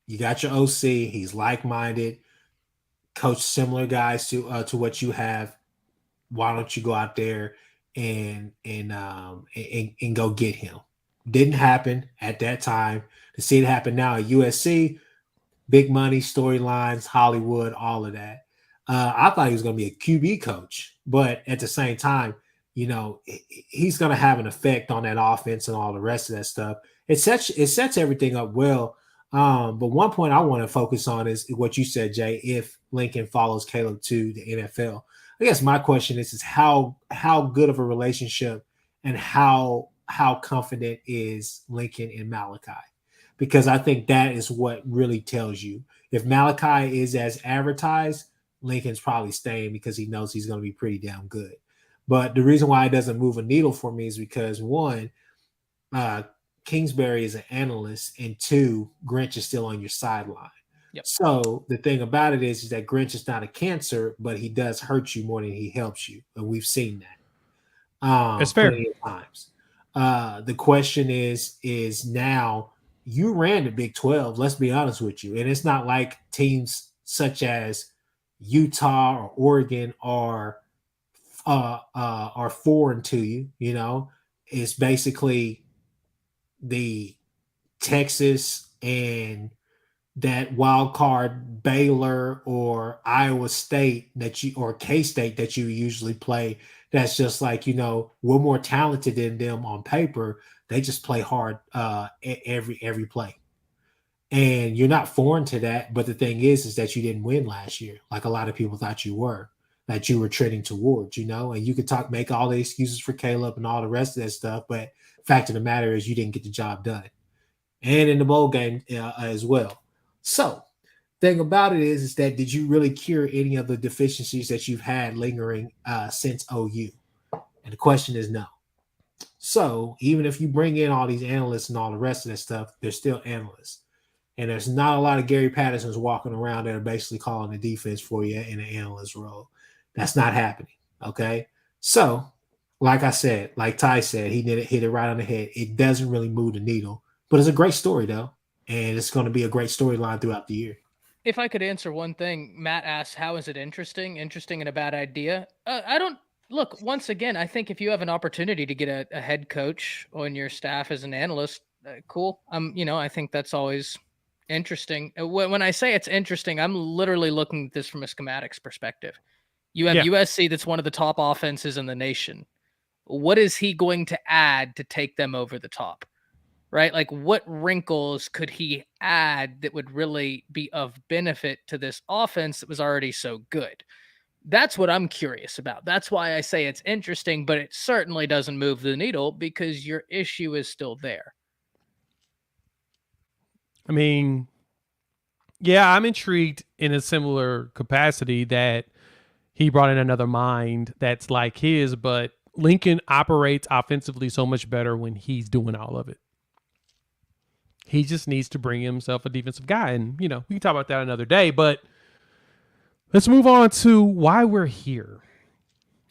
You got your OC. He's like-minded, coach similar guys to what you have. Why don't you go out there and go get him? Didn't happen at that time. To see it happen now at USC, big money, storylines, Hollywood, all of that. I thought he was going to be a QB coach, but at the same time, he's going to have an effect on that offense and all the rest of that stuff. It sets everything up well. But one point I want to focus on is what you said, Jay. If Lincoln follows Caleb to the NFL, I guess my question is how good of a relationship and how confident is Lincoln in Malachi? Because I think that is what really tells you. If Malachi is as advertised, Lincoln's probably staying because he knows he's going to be pretty damn good. But the reason why it doesn't move a needle for me is because one, uh, Kingsbury is an analyst, and two, Grinch is still on your sideline. Yep. So the thing about it is that Grinch is not a cancer, but he does hurt you more than he helps you, and we've seen that It's fair. plenty of times. The question is now you ran the Big 12. Let's be honest with you, and it's not like teams such as Utah or Oregon are foreign to you. You know, it's basically the Texas and that wild card Baylor or Iowa State that you or K State that you usually play. That's just like, we're more talented than them on paper. They just play hard every play. And you're not foreign to that. But the thing is that you didn't win last year, like a lot of people thought you were, that you were trending towards, and you could make all the excuses for Caleb and all the rest of that stuff. But fact of the matter is you didn't get the job done. And in the bowl game as well. So, thing about it is that did you really cure any of the deficiencies that you've had lingering since OU? And the question is no. So, even if you bring in all these analysts and all the rest of that stuff, they're still analysts. And there's not a lot of Gary Pattersons walking around that are basically calling the defense for you in an analyst role. That's not happening. Okay. So, like I said, like Ty said, he did hit it right on the head. It doesn't really move the needle. But it's a great story, though, and it's going to be a great storyline throughout the year. If I could answer one thing, Matt asked, how is it interesting? Interesting and a bad idea? I don't look, once again, I think if you have an opportunity to get a head coach on your staff as an analyst, cool. I think that's always interesting. When I say it's interesting, I'm literally looking at this from a schematics perspective. You have USC that's one of the top offenses in the nation. What is he going to add to take them over the top? Right? Like, what wrinkles could he add that would really be of benefit to this offense that was already so good? That's what I'm curious about. That's why I say it's interesting, but it certainly doesn't move the needle because your issue is still there. I mean, yeah, I'm intrigued in a similar capacity that he brought in another mind that's like his, but Lincoln operates offensively so much better when he's doing all of it. He just needs to bring himself a defensive guy. And, we can talk about that another day. But let's move on to why we're here.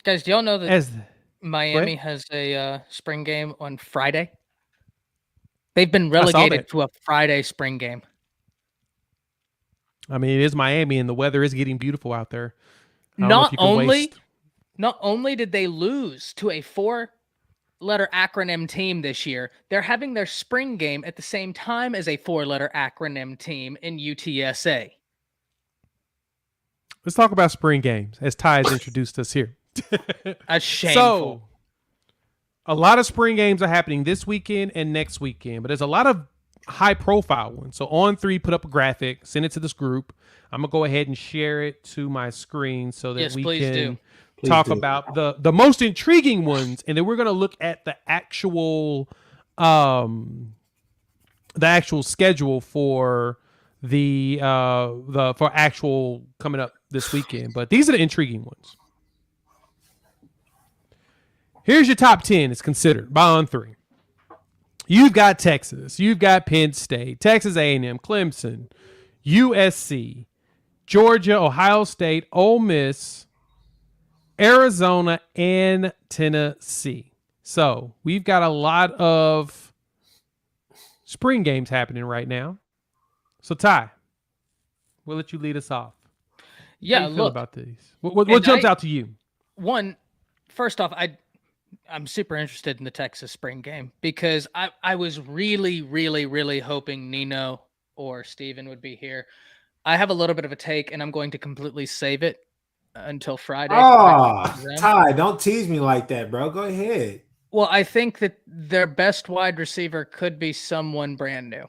Guys, do y'all know that Miami has a spring game on Friday? They've been relegated to a Friday spring game. I mean, it is Miami, and the weather is getting beautiful out there. Not only did they lose to a 4-letter acronym team this year, they're having their spring game at the same time as a 4-letter acronym team in UTSA. Let's talk about spring games, as Ty has introduced us here. That's shameful. So, a lot of spring games are happening this weekend and next weekend, but there's a lot of high-profile ones. So, On3 put up a graphic, send it to this group. I'm going to go ahead and share it to my screen so that we can talk about the most intriguing ones, and then we're going to look at the actual schedule for for actual coming up this weekend. But these are the intriguing ones. Here's your top 10. It's considered by On3. You've got Texas, you've got Penn State, Texas A&M, Clemson, USC, Georgia, Ohio State, Ole Miss, Arizona, and Tennessee. So we've got a lot of spring games happening right now. So Ty, we'll let you lead us off. Yeah, how do you feel about these? What jumps out to you? First off, I'm super interested in the Texas spring game because I was really, really, really hoping Nino or Steven would be here. I have a little bit of a take, and I'm going to completely save it until Friday. Oh, Ty, don't tease me like that, bro. Go ahead. Well, I think that their best wide receiver could be someone brand new.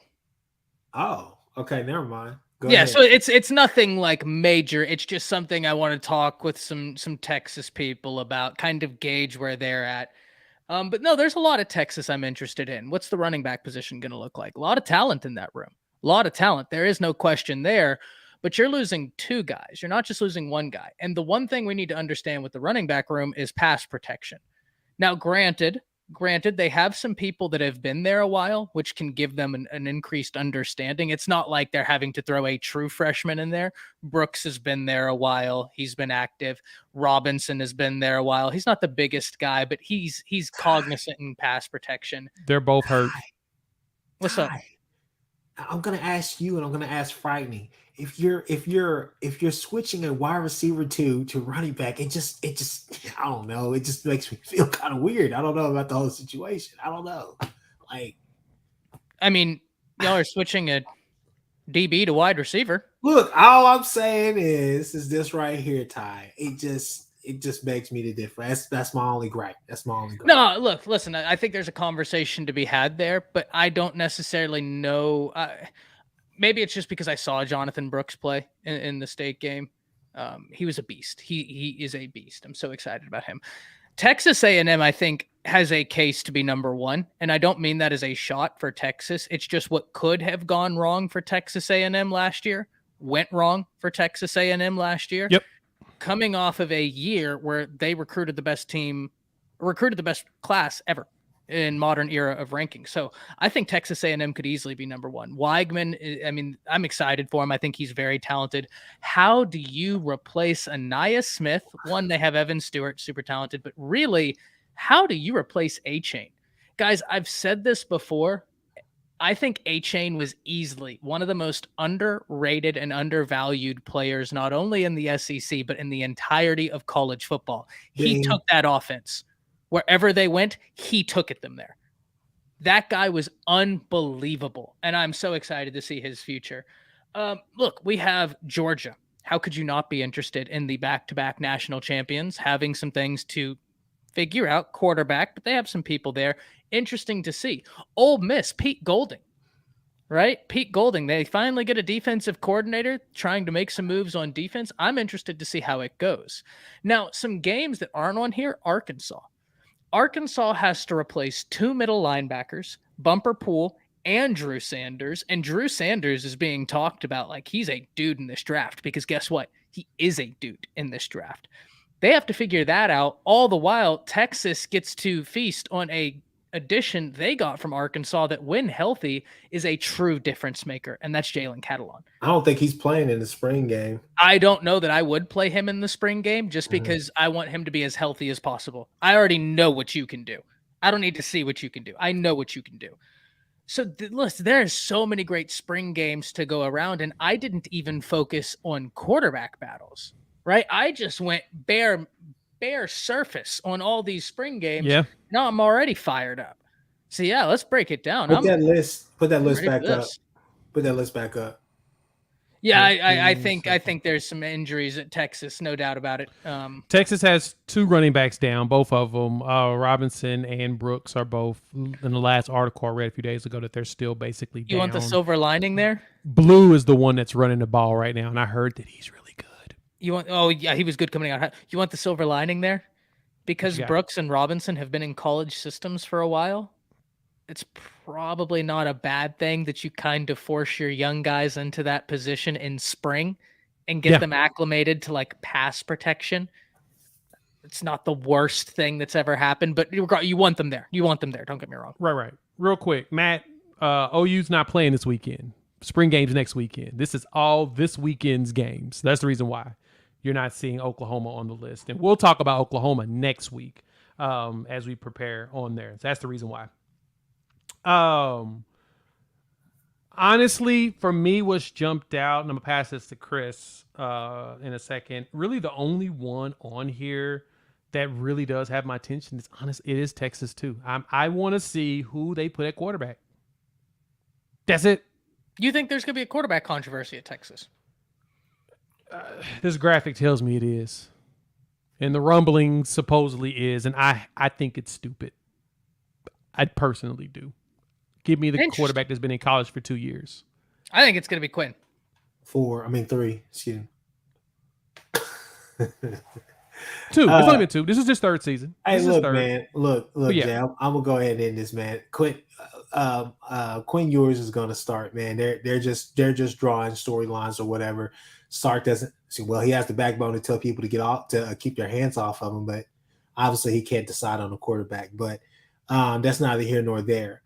Oh, okay. Never mind. Go Yeah, ahead. so it's nothing like major. It's just something I want to talk with some Texas people about, kind of gauge where they're at. But no, there's a lot of Texas I'm interested in. What's the running back position going to look like? A lot of talent in that room. A lot of talent. There is no question there. But you're losing two guys. You're not just losing one guy. And the one thing we need to understand with the running back room is pass protection. Now, granted, they have some people that have been there a while, which can give them an increased understanding. It's not like they're having to throw a true freshman in there. Brooks has been there a while. He's been active. Robinson has been there a while. He's not the biggest guy, but he's cognizant in pass protection. They're both hurt. What's up? Ty, I'm gonna ask you, and I'm gonna ask Frightening. If you're switching a wide receiver to running back, it just I don't know. It just makes me feel kind of weird. I don't know about the whole situation. I don't know. Like, I mean, y'all are switching a DB to wide receiver. look, all I'm saying is this right here, Ty. It just makes me the difference. That's my only gripe. That's my only gripe. No, look, listen, I think there's a conversation to be had there, but I don't necessarily know. Maybe it's just because I saw Jonathan Brooks play in the state game. He was a beast. He is a beast. I'm so excited about him. Texas A&M, I think, has a case to be number one, and I don't mean that as a shot for Texas. It's just what could have gone wrong for Texas A&M last year went wrong for Texas A&M last year. Yep. Coming off of a year where they recruited the best class ever in modern era of ranking. So I think Texas A&M could easily be number one. Weigman, I mean, I'm excited for him. I think he's very talented. How do you replace Anaya Smith? One, they have Evan Stewart, super talented, but really, how do you replace A-Chain? Guys, I've said this before. I think A-Chain was easily one of the most underrated and undervalued players, not only in the SEC, but in the entirety of college football. He took that offense. Wherever they went, he took them there. That guy was unbelievable, and I'm so excited to see his future. Look, we have Georgia. How could you not be interested in the back-to-back national champions having some things to figure out? Quarterback, but they have some people there. Interesting to see. Ole Miss, Pete Golding, right? Pete Golding, they finally get a defensive coordinator trying to make some moves on defense. I'm interested to see how it goes. Now, some games that aren't on here, Arkansas. Arkansas has to replace two middle linebackers, Bumper Pool and Drew Sanders. And Drew Sanders is being talked about like he's a dude in this draft because guess what? He is a dude in this draft. They have to figure that out. All the while, Texas gets to feast on a addition they got from Arkansas that, when healthy, is a true difference maker, and that's Jalen Catalon. I don't think he's playing in the spring game. I don't know that I would play him in the spring game just because I want him to be as healthy as possible. I already know what you can do. I don't need to see what you can do. I know what you can do. So listen, there's so many great spring games to go around, and I didn't even focus on quarterback battles, right? I just went bare surface on all these spring games. Yeah. Now I'm already fired up. So yeah, let's break it down. Put that list back up. This. Put that list back up. Yeah, I think there's some injuries at Texas, no doubt about it. Texas has two running backs down, both of them. Robinson and Brooks are both, in the last article I read a few days ago, that they're still basically down. You want the silver lining there? Blue is the one that's running the ball right now, and I heard that he's really good. Oh yeah, he was good coming out. You want the silver lining there? Because Brooks and Robinson have been in college systems for a while, it's probably not a bad thing that you kind of force your young guys into that position in spring and get them acclimated to like pass protection. It's not the worst thing that's ever happened, but you want them there. You want them there. Don't get me wrong. Right. Real quick, Matt, OU's not playing this weekend. Spring games next weekend. This is all this weekend's games. That's the reason why you're not seeing Oklahoma on the list. And we'll talk about Oklahoma next week as we prepare on there. So that's the reason why. Honestly, for me, what's jumped out, and I'm gonna pass this to Chris in a second. Really, the only one on here that really does have my attention it is Texas too. I want to see who they put at quarterback. That's it. You think there's gonna be a quarterback controversy at Texas? This graphic tells me it is, and the rumbling supposedly is, and I think it's stupid. I personally do. Give me the quarterback that's been in college for 2 years. I think it's going to be Quinn. Three. Excuse me. Two. It's only been two. This is his third season. Hey, This is his look, third. man. Look, But yeah, Jay. I'm gonna go ahead and end this, man. Quinn Ewers is gonna start, man. They're just drawing storylines or whatever. Sark doesn't see. Well, he has the backbone to tell people to get off to keep their hands off of him, but obviously he can't decide on the quarterback. But that's neither here nor there.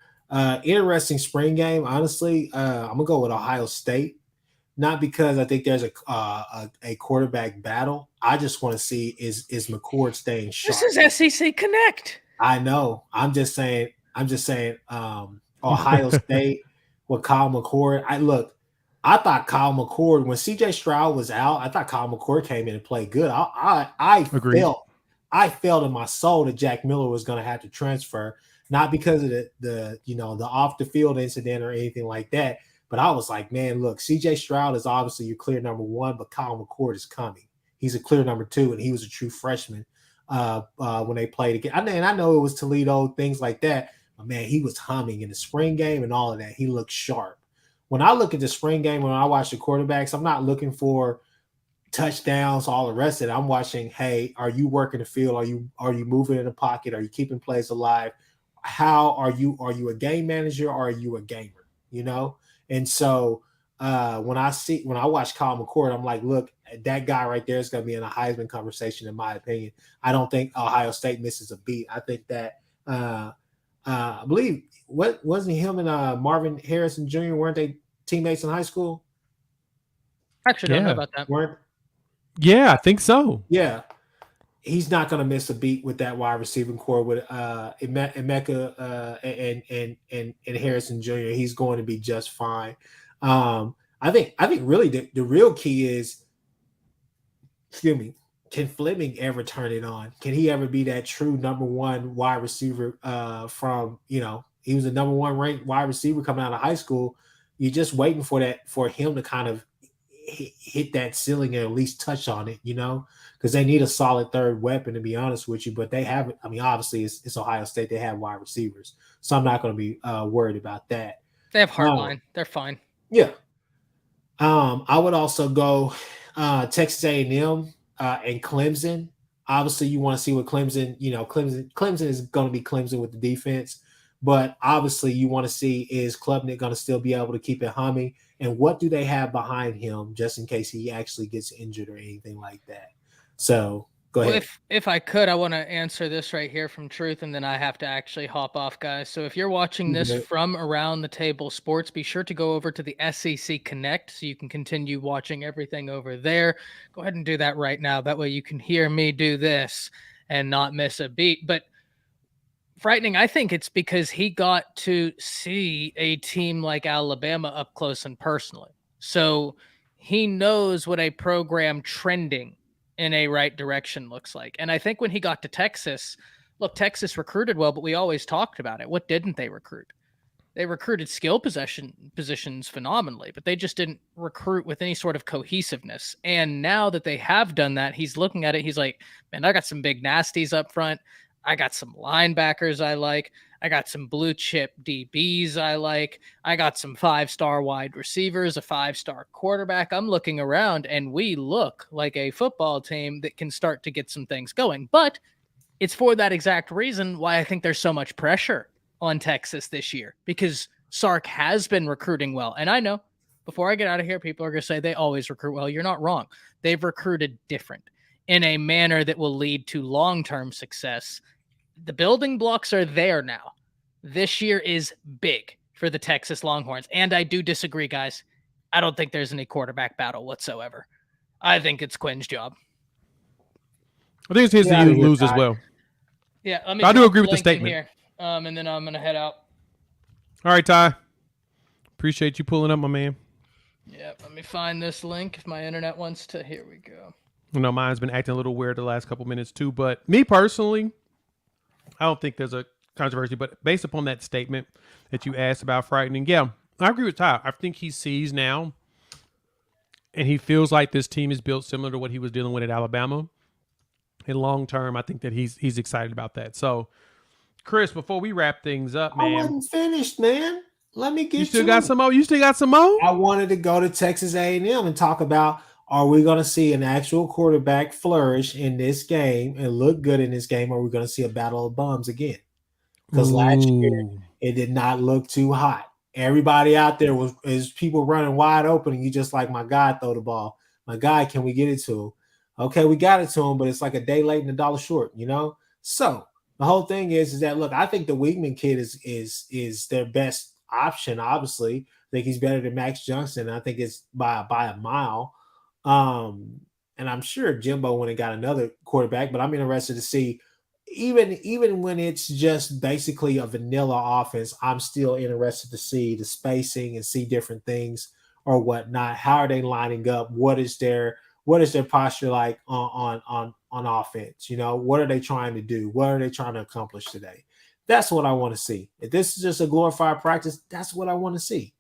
Interesting spring game. Honestly, I'm gonna go with Ohio State. Not because I think there's a quarterback battle. I just want to see is McCord staying sharp. This is SEC Connect. I know. I'm just saying. Ohio State with Kyle McCord. I thought Kyle McCord when C.J. Stroud was out. I thought Kyle McCord came in and played good. I agreed. felt in my soul that Jack Miller was going to have to transfer, not because of the off the field incident or anything like that. But I was like, man, look, C.J. Stroud is obviously your clear number one, but Kyle McCord is coming. He's a clear number two, and he was a true freshman when they played again. I know it was Toledo, things like that, but man, he was humming in the spring game and all of that. He looked sharp. When I look at the spring game, when I watch the quarterbacks, I'm not looking for touchdowns, all the rest of it. I'm watching, hey, are you working the field? Are you moving in the pocket? Are you keeping plays alive? How are you a game manager or are you a gamer? And so when I watch Kyle McCord, I'm like, look, that guy right there is going to be in a Heisman conversation, in my opinion. I don't think Ohio State misses a beat. I think that I believe wasn't him and Marvin Harrison Jr. weren't they teammates in high school? Actually, don't know about that. Yeah, I think so. Yeah. He's not going to miss a beat with that wide receiving core with Emeka and Harrison Jr. He's going to be just fine. I think really the real key is, excuse me, can Fleming ever turn it on? Can he ever be that true number one wide receiver from, he was the number one ranked wide receiver coming out of high school. You're just waiting for him to kind of hit that ceiling and at least touch on it, because they need a solid third weapon, to be honest with you. But they haven't. I mean, obviously, it's Ohio State. They have wide receivers, so I'm not going to be worried about that. They have hardline. They're fine. Yeah. I would also go Texas A&M and Clemson. Obviously, you want to see what Clemson. Clemson is going to be Clemson with the defense. But obviously, you want to see is Klubnik going to still be able to keep it humming, and what do they have behind him just in case he actually gets injured or anything like that. So go ahead. Well, if I could, I want to answer this right here from Truth, and then I have to actually hop off, guys. So if you're watching this from Around the Table Sports, be sure to go over to the SEC Connect so you can continue watching everything over there. Go ahead and do that right now. That way you can hear me do this and not miss a beat. But frightening, I think it's because he got to see a team like Alabama up close and personally. So he knows what a program trending in a right direction looks like. And I think when he got to Texas, look, Texas recruited well, but we always talked about it. What didn't they recruit? They recruited skill positions phenomenally, but they just didn't recruit with any sort of cohesiveness. And now that they have done that, he's looking at it. He's like, man, I got some big nasties up front. I got some linebackers I like. I got some blue chip DBs I like. I got some 5-star wide receivers, a 5-star quarterback. I'm looking around and we look like a football team that can start to get some things going. But it's for that exact reason why I think there's so much pressure on Texas this year, because Sark has been recruiting well. And I know before I get out of here, people are going to say they always recruit well. You're not wrong. They've recruited different in a manner that will lead to long-term success. The building blocks are there now. This year is big for the Texas Longhorns. And I do disagree, guys. I don't think there's any quarterback battle whatsoever. I think it's Quinn's job. I think it's his to lose as well. Yeah, I do agree with the statement. Here, and then I'm going to head out. All right, Ty. Appreciate you pulling up, my man. Yeah, let me find this link if my internet wants to. Here we go. Mine's been acting a little weird the last couple minutes too, but me personally, I don't think there's a controversy, but based upon that statement that you asked about frightening, yeah, I agree with Ty. I think he sees now and he feels like this team is built similar to what he was dealing with at Alabama. In long term, I think that he's excited about that. So, Chris, before we wrap things up, man. I wasn't finished, man. let me get You still to got it. some more? You still got some more? I wanted to go to Texas A&M and talk about, are we going to see an actual quarterback flourish in this game and look good in this game, or are we going to see a battle of bums again? Because last year Ooh. it did not look too hot. Everybody out there is people running wide open, and you just like, my God, throw the ball. My God, can we get it to him? Okay, we got it to him, but it's like a day late and a dollar short, you know? So the whole thing is that, look, I think the Weigman kid is their best option, obviously. I think he's better than Max Johnson. I think it's by a mile. And I'm sure Jimbo went and got another quarterback, but I'm interested to see, even when it's just basically a vanilla offense, I'm still interested to see the spacing and see different things or whatnot. How are they lining up? What is their posture like on offense? You know, what are they trying to do? What are they trying to accomplish today? That's what I want to see. If this is just a glorified practice, that's what I want to see.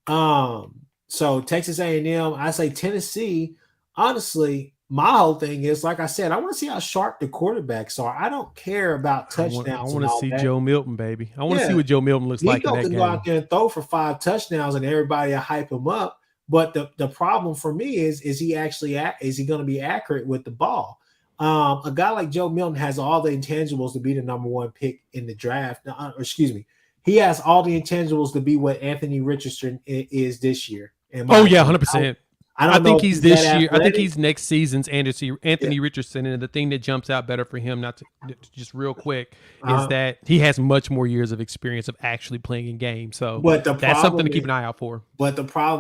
So Texas A&M, I say Tennessee. Honestly, my whole thing is, like I said, I want to see how sharp the quarterbacks are. I don't care about I touchdowns want and to all see that. Joe Milton, baby. I want to see Yeah, what Joe Milton looks like in Nico that can go out game. there and throw for 5 touchdowns, and everybody will hype him up. But the problem for me is he actually is he going to be accurate with the ball? A guy like Joe Milton has all the intangibles to be the number 1 pick in the draft. Excuse me, he has all the intangibles to be what Anthony Richardson is this year. In my Oh yeah, opinion. 100%. I I don't know think if he's he's that this year. I think athletic. he's next season's Yeah. Anthony Richardson. And the thing that jumps out better for him, not to just real quick, is Uh, that he has much more years of experience of actually playing in games. So but the that's something problem to keep is, an eye out for.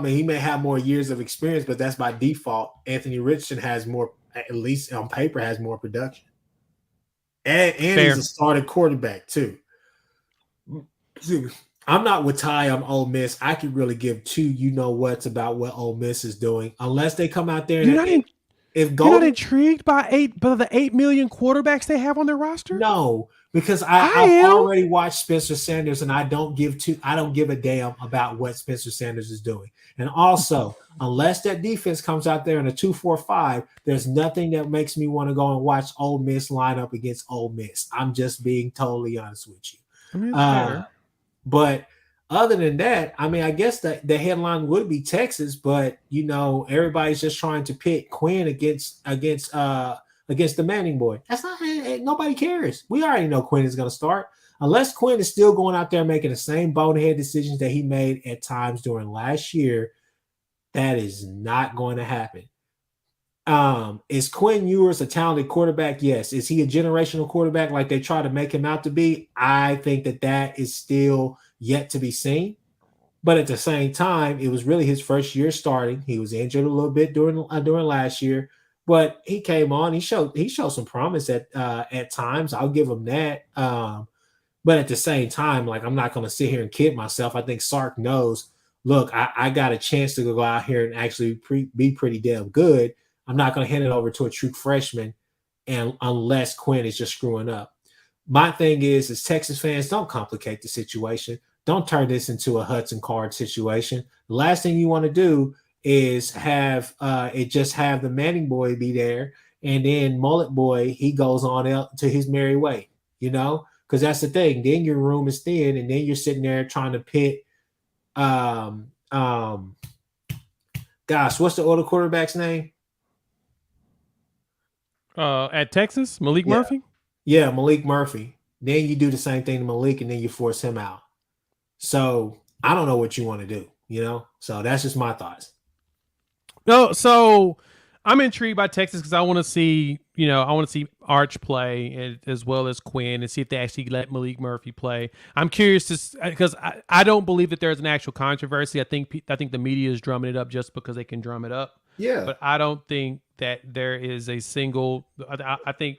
he may have more years of experience, but that's by default. Anthony Richardson has more, at least on paper, has more production, and he's a Fair. starting quarterback too. I'm not with Ty on Ole Miss. I could really give two you know what's about what Ole Miss is doing, unless they come out there You're and not in, if you're not Golden. intrigued by the 8 million quarterbacks they have on their roster? No, because I I've am. already watched Spencer Sanders, and I don't give a damn about what Spencer Sanders is doing. And also, unless that defense comes out there in a 2-4-5, there's nothing that makes me want to go and watch Ole Miss line up against Ole Miss. I'm just being totally honest with you. I mean, it's Uh, fair. but other than that, I mean, I guess the headline would be Texas, but everybody's just trying to pit Quinn against the Manning boy. That's not, nobody cares. We already know Quinn is going to start. Unless Quinn is still going out there making the same bonehead decisions that he made at times during last year, that is not going to happen. Is Quinn Ewers a talented quarterback? Yes. Is he a generational quarterback like they try to make him out to be? I think that is still yet to be seen. But at the same time, it was really his first year starting. He was injured a little bit during last year, but he came on. He showed some promise at times. I'll give him that. But at the same time, like, I'm not going to sit here and kid myself. I think Sark knows. Look, I got a chance to go out here and actually be pretty damn good. I'm not going to hand it over to a true freshman, and unless Quinn is just screwing up. My thing is Texas fans, don't complicate the situation. Don't turn this into a Hudson Card situation. The last thing you want to do is have the Manning boy be there, and then Mullet boy, he goes on out to his merry way, because that's the thing. Then your room is thin, and then you're sitting there trying to pit. Gosh, what's the other quarterback's name? At Texas, Malik Yeah, Murphy. yeah, Malik Murphy. Then you do the same thing to Malik, and then you force him out. So I don't know what you want to do, So that's just my thoughts. No, so I'm intrigued by Texas because I want to see, Arch play as well as Quinn and see if they actually let Malik Murphy play. I'm curious because I don't believe that there's an actual controversy. I think the media is drumming it up just because they can drum it up. Yeah. But I don't think that there is a single. I think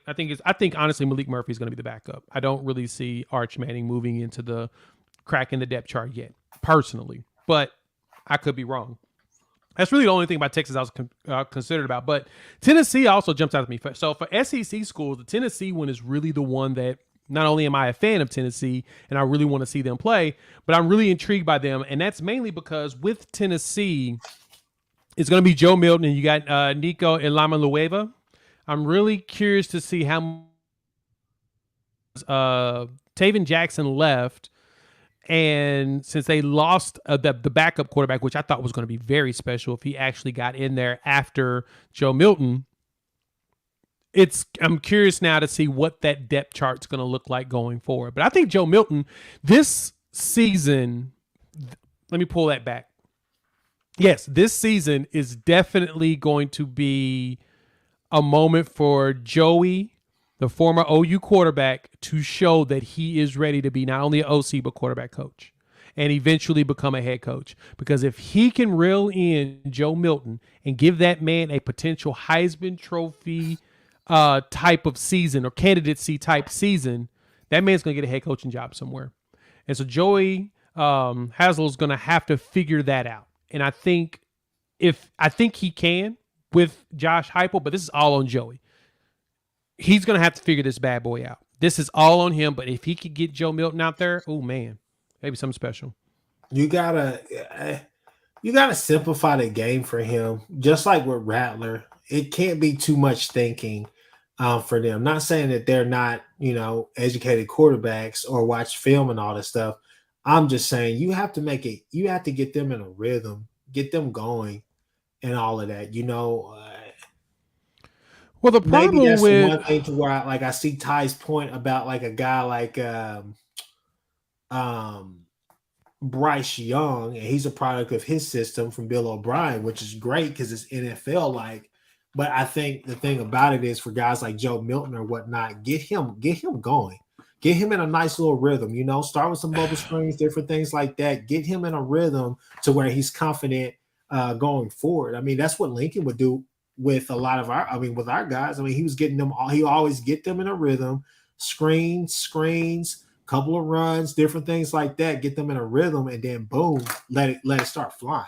honestly Malik Murphy is going to be the backup. I don't really see Arch Manning moving into the crack in the depth chart yet, personally. But I could be wrong. That's really the only thing about Texas I was considered about. But Tennessee also jumps out at me. So for SEC schools, the Tennessee one is really the one that not only am I a fan of Tennessee and I really want to see them play, but I'm really intrigued by them. And that's mainly because with Tennessee, it's going to be Joe Milton and you got Nico Ilamalueva. I'm really curious to see how Taven Jackson left. And since they lost the backup quarterback, which I thought was going to be very special if he actually got in there after Joe Milton, I'm curious now to see what that depth chart's going to look like going forward. But I think Joe Milton this season, let me pull that back. Yes, this season is definitely going to be a moment for Joey, the former OU quarterback, to show that he is ready to be not only an OC but quarterback coach and eventually become a head coach. Because if he can reel in Joe Milton and give that man a potential Heisman Trophy type of season or candidacy type season, that man's going to get a head coaching job somewhere. And so Joey Hasel's going to have to figure that out. And I think he can with Josh Heupel, but this is all on Joey. He's going to have to figure this bad boy out. This is all on him, but if he could get Joe Milton out there, oh man, maybe something special. You gotta simplify the game for him, just like with Rattler. It can't be too much thinking for them. Not saying that they're not, educated quarterbacks or watch film and all this stuff. I'm just saying you have to get them in a rhythm, get them going and all of that, Well, the problem maybe that's with one thing to where I see Ty's point about like a guy like Bryce Young, and he's a product of his system from Bill O'Brien, which is great because it's NFL like. But I think the thing about it is for guys like Joe Milton or whatnot, get him going. Get him in a nice little rhythm, start with some bubble screens, different things like that. Get him in a rhythm to where he's confident going forward. I mean, that's what Lincoln would do with a lot of with our guys. I mean, he was getting them all. He always get them in a rhythm, screens, couple of runs, different things like that. Get them in a rhythm, and then boom, let it start flying.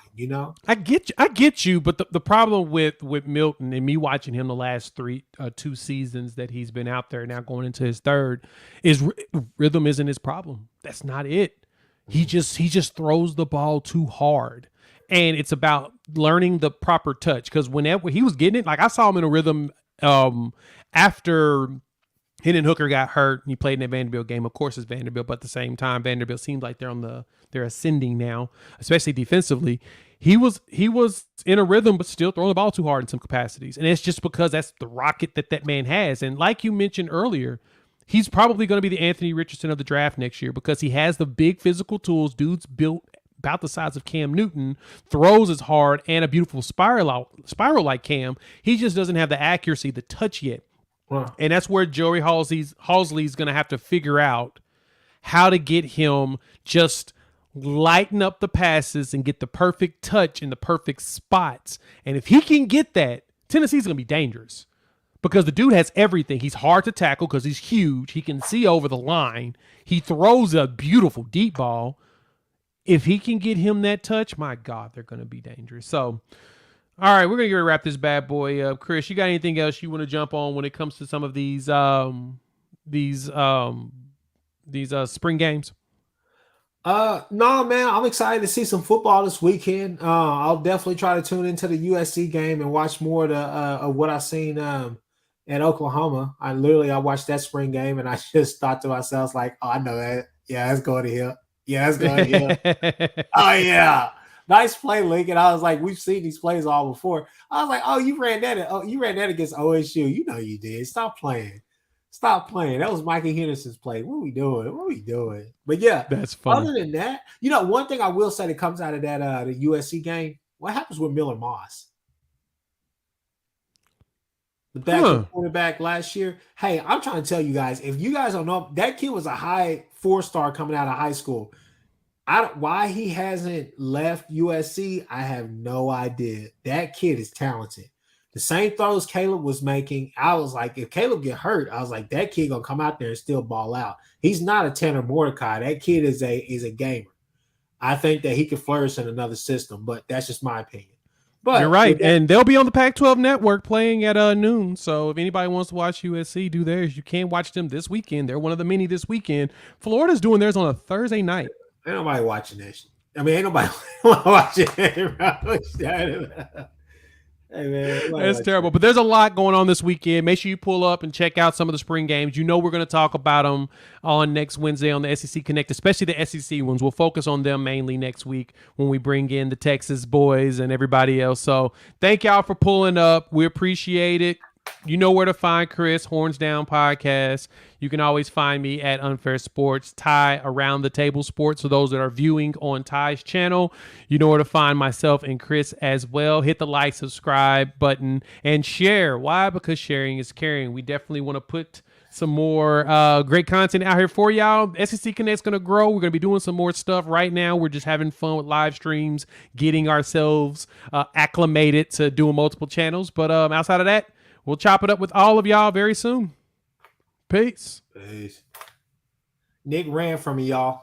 I get you, but the problem with Milton and me watching him the last 2 seasons that he's been out there, now going into his third, is rhythm isn't his problem. That's not it. He just throws the ball too hard. And it's about learning the proper touch, because whenever he was getting it, like I saw him in a rhythm after Hendon Hooker got hurt and he played in that Vanderbilt game. Of course, it's Vanderbilt, but at the same time, Vanderbilt seems like they're ascending now, especially defensively. He was in a rhythm, but still throwing the ball too hard in some capacities. And it's just because that's the rocket that man has. And like you mentioned earlier, he's probably going to be the Anthony Richardson of the draft next year because he has the big physical tools. Dude's built about the size of Cam Newton, throws as hard, and a beautiful spiral like Cam. He just doesn't have the accuracy, the touch yet. Wow. And that's where Joey Halsley's going to have to figure out how to get him just lighten up the passes and get the perfect touch in the perfect spots. And if he can get that, Tennessee's going to be dangerous because the dude has everything. He's hard to tackle because he's huge. He can see over the line. He throws a beautiful deep ball. If he can get him that touch, my God, they're going to be dangerous. So, all right, we're going to wrap this bad boy up. Chris, you got anything else you want to jump on when it comes to some of these spring games? No, man, I'm excited to see some football this weekend. I'll definitely try to tune into the USC game and watch more of what I've seen at Oklahoma. I watched that spring game and I just thought to myself, like, oh, I know that. Yeah, that's going to here. Yeah, that's going here. Oh, yeah. Nice play, Lincoln. I was like, we've seen these plays all before. I was like, oh, you ran that against OSU. You know you did. Stop playing. That was Mikey Henderson's play. What are we doing? But yeah, that's funny. Other than that, one thing I will say that comes out of that the USC game, what happens with Miller Moss? The backup quarterback last year. Hey, I'm trying to tell you guys, if you guys don't know, that kid was a high 4-star coming out of high school. Why he hasn't left USC, I have no idea. That kid is talented. The same throws Caleb was making, I was like, if Caleb get hurt, I was like, that kid gonna come out there and still ball out. He's not a Tanner Mordecai. That kid is a gamer. I think that he could flourish in another system, but that's just my opinion. But you're right, and they'll be on the Pac-12 network playing at noon. So if anybody wants to watch USC do theirs, you can watch them this weekend. They're one of the many this weekend. Florida's doing theirs on a Thursday night. Ain't nobody watching this. I mean, ain't nobody watching it. Hey man, That's terrible. But there's a lot going on this weekend. Make sure you pull up and check out some of the spring games. You know we're going to talk about them on next Wednesday on the SEC Connect, especially the SEC ones. We'll focus on them mainly next week when we bring in the Texas boys and everybody else. So thank y'all for pulling up. We appreciate it. You know where to find Chris, Horns Down Podcast. You can always find me at Unfair Sports, Ty Around the Table Sports. So those that are viewing on Ty's channel, you know where to find myself and Chris as well. Hit the like, subscribe button, and share. Why? Because sharing is caring. We definitely want to put some more great content out here for y'all. SEC Connect's going to grow. We're going to be doing some more stuff right now. We're just having fun with live streams, getting ourselves acclimated to doing multiple channels. But outside of that, we'll chop it up with all of y'all very soon. Peace. Nick ran from me, y'all.